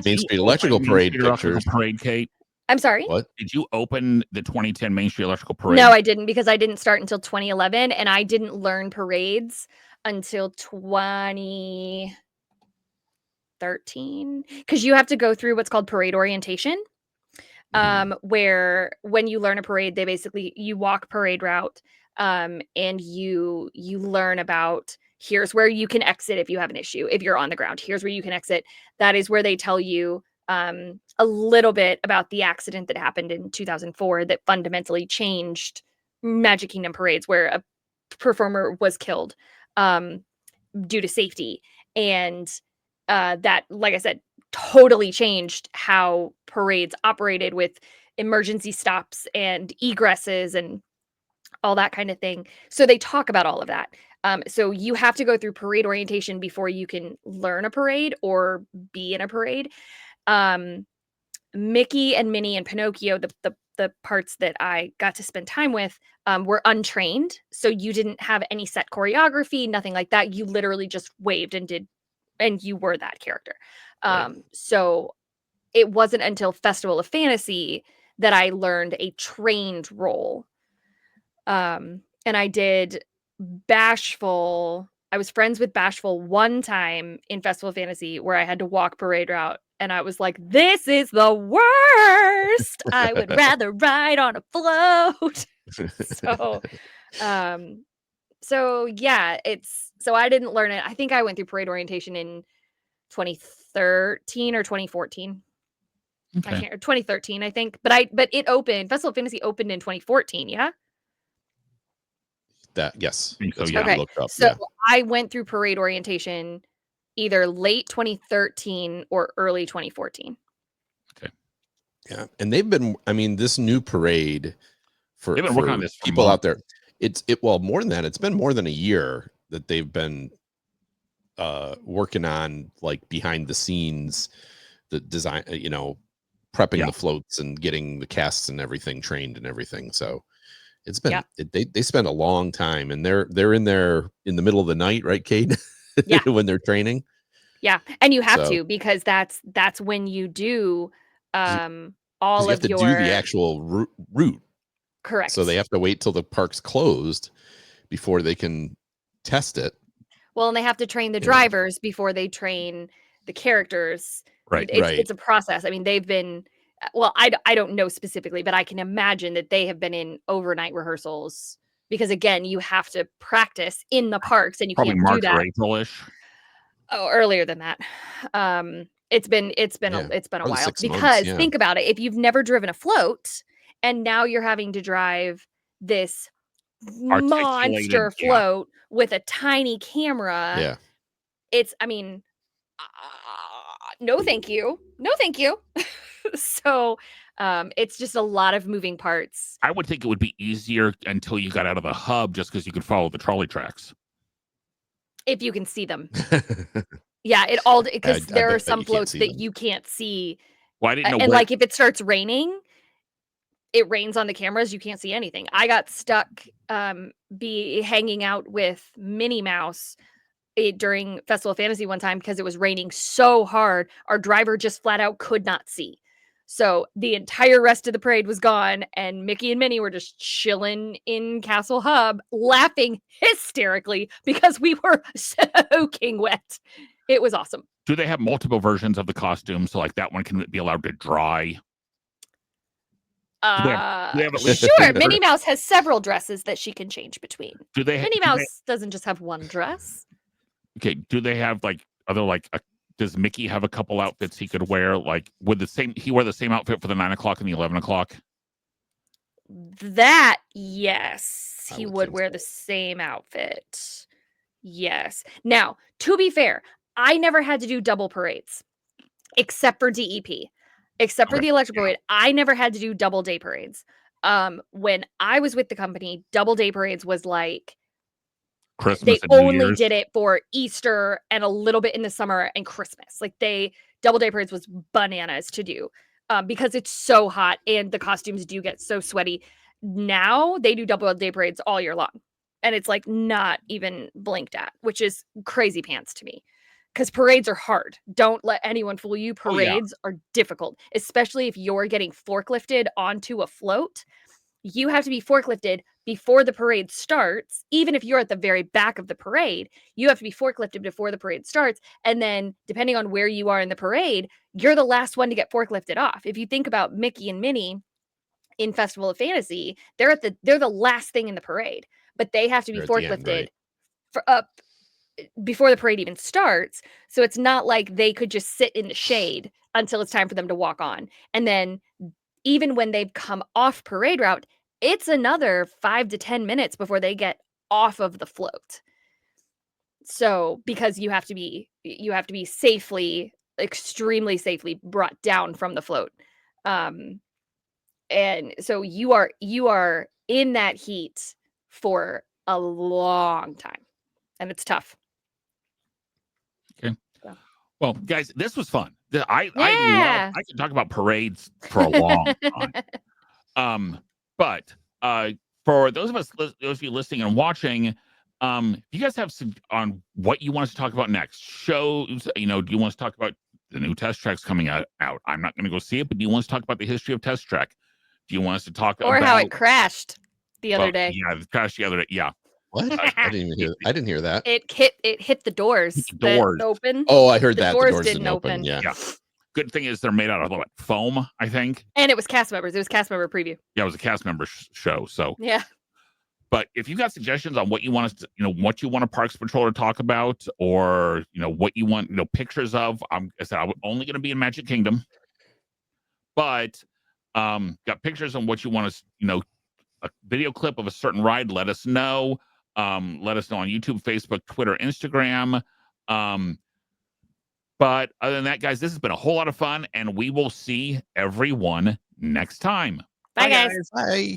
Main Street Electrical Parade pictures. Kate. I'm sorry? What? Did you open the 2010 Main Street Electrical Parade? No, I didn't, because I didn't start until 2011, and I didn't learn parades until 2013, because you have to go through what's called parade orientation, where when you learn a parade, they basically, you walk parade route, and you learn about, here's where you can exit if you have an issue. If you're on the ground, here's where you can exit. That is where they tell you a little bit about the accident that happened in 2004 that fundamentally changed Magic Kingdom parades, where a performer was killed due to safety. And that, like I said, totally changed how parades operated with emergency stops and egresses and all that kind of thing. So they talk about all of that. So you have to go through parade orientation before you can learn a parade or be in a parade. Mickey and Minnie and Pinocchio, the parts that I got to spend time with, were untrained. So you didn't have any set choreography, nothing like that. You literally just waved and you were that character. Right. So it wasn't until Festival of Fantasy that I learned a trained role. And I did Bashful. I was friends with Bashful one time in Festival of Fantasy where I had to walk parade route. And I was like, this is the worst. I would rather ride on a float. So yeah, so I didn't learn it. I think I went through parade orientation in 2013 or 2014. Okay. I can't, 2013, I think. But it opened, Festival of Fantasy opened in 2014, yeah? Yes. So, That's yeah. what I Okay. looked up. So Yeah. I went through parade orientation either late 2013 or early 2014. Yeah. And they've been, I mean, this new parade for They've been working on this for people months. out there. Well, more than that, it's been more than a year that they've been working on, like, behind the scenes, the design, prepping the floats and getting the casts and everything trained and everything. So it's been, they spend a long time, and they're in there in the middle of the night, right, Kate? Yeah. When they're training. Yeah. And you have to, because that's when you do all you have of to your do the actual route. correct. So they have to wait till the park's closed before they can test it. Well, and they have to train the drivers before they train the characters. Right. It's a process. I mean, they've been, well, I don't know specifically, but I can imagine that they have been in overnight rehearsals, because again, you have to practice in the parks, and you Probably can't March do that. or April-ish. Oh, earlier than that. It's been a while, 6 because months, yeah. think about it. If you've never driven a float and now you're having to drive this monster float with a tiny camera, I mean, no, thank you. No, thank you. So it's just a lot of moving parts. I would think it would be easier until you got out of the hub, just because you could follow the trolley tracks. If you can see them. Yeah, it all, because there are some floats that you can't see. Well, I didn't know. And like, if it starts raining, it rains on the cameras, you can't see anything. I got stuck hanging out with Minnie Mouse during Festival of Fantasy one time because it was raining so hard. Our driver just flat out could not see. So the entire rest of the parade was gone, and Mickey and Minnie were just chilling in Castle Hub, laughing hysterically because we were soaking wet. It was awesome. Do they have multiple versions of the costume, so like that one can be allowed to dry? Sure. Minnie Mouse has several dresses that she can change between. Minnie Mouse doesn't just have one dress. Okay. Do they have like other like does Mickey have a couple outfits he could wear? Like he wear the same outfit for the 9 o'clock and the 11 o'clock? That, yes, he would wear the same outfit. Yes. Now, to be fair, I never had to do double parades except for DEP. Except for the electrical parade, I never had to do double day parades. When I was with the company, double day parades was like Christmas. They only did it for Easter and a little bit in the summer and Christmas. Like double day parades was bananas to do because it's so hot and the costumes do get so sweaty. Now they do double day parades all year long, and it's like not even blinked at, which is crazy pants to me. Because parades are hard. Don't let anyone fool you. Parades are difficult, especially if you're getting forklifted onto a float. You have to be forklifted before the parade starts. Even if you're at the very back of the parade, you have to be forklifted before the parade starts. And then depending on where you are in the parade, you're the last one to get forklifted off. If you think about Mickey and Minnie in Festival of Fantasy, they're the last thing in the parade, but they have to be forklifted before the parade even starts. So it's not like they could just sit in the shade until it's time for them to walk on. And then even when they've come off parade route, it's another 5 to 10 minutes before they get off of the float. So because you have to be safely, extremely safely brought down from the float. And so you are in that heat for a long time, and it's tough. Okay. So. Well, guys, this was fun. I could talk about parades for a long time. But for those of you listening and watching, if you guys have some on what you want us to talk about next shows, do you want us to talk about the new Test Track's coming out? I'm not going to go see it, but do you want us to talk about the history of Test Track? Do you want us to talk about how it crashed the other day? Yeah, it crashed the other day. Yeah. What? I didn't hear that. It hit the doors. The doors open. Oh, I heard that. The doors didn't open. Yeah. Good thing is they're made out of foam, I think. And it was cast members. It was cast member preview. Yeah, it was a cast member show. So yeah. But if you got suggestions on what you want us to, what you want a Parks Patrol to talk about, or what you want, pictures of, I'm only going to be in Magic Kingdom. But got pictures on what you want us, a video clip of a certain ride. Let us know. Let us know on YouTube, Facebook, Twitter, Instagram. But other than that, guys, this has been a whole lot of fun, and we will see everyone next time. Bye guys. Bye.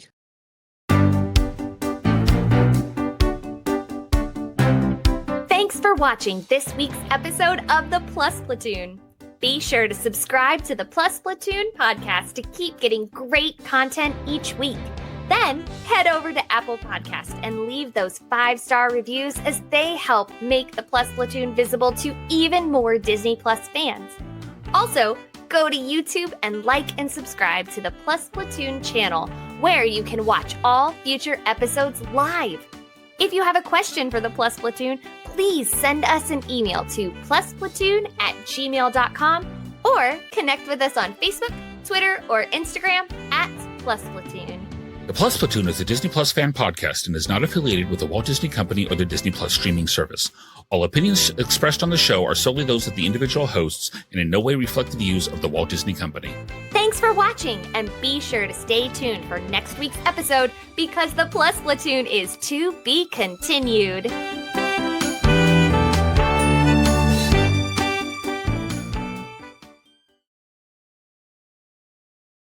Thanks for watching this week's episode of the Plus Platoon. Be sure to subscribe to the Plus Platoon podcast to keep getting great content each week. Then head over to Apple Podcast and leave those 5-star reviews, as they help make the Plus Platoon visible to even more Disney Plus fans. Also, go to YouTube and like and subscribe to the Plus Platoon channel, where you can watch all future episodes live. If you have a question for the Plus Platoon, please send us an email to plusplatoon@gmail.com or connect with us on Facebook, Twitter, or Instagram @PlusPlatoon. The Plus Platoon is a Disney Plus fan podcast and is not affiliated with the Walt Disney Company or the Disney Plus streaming service. All opinions expressed on the show are solely those of the individual hosts and in no way reflect the views of the Walt Disney Company. Thanks for watching, and be sure to stay tuned for next week's episode, because the Plus Platoon is to be continued.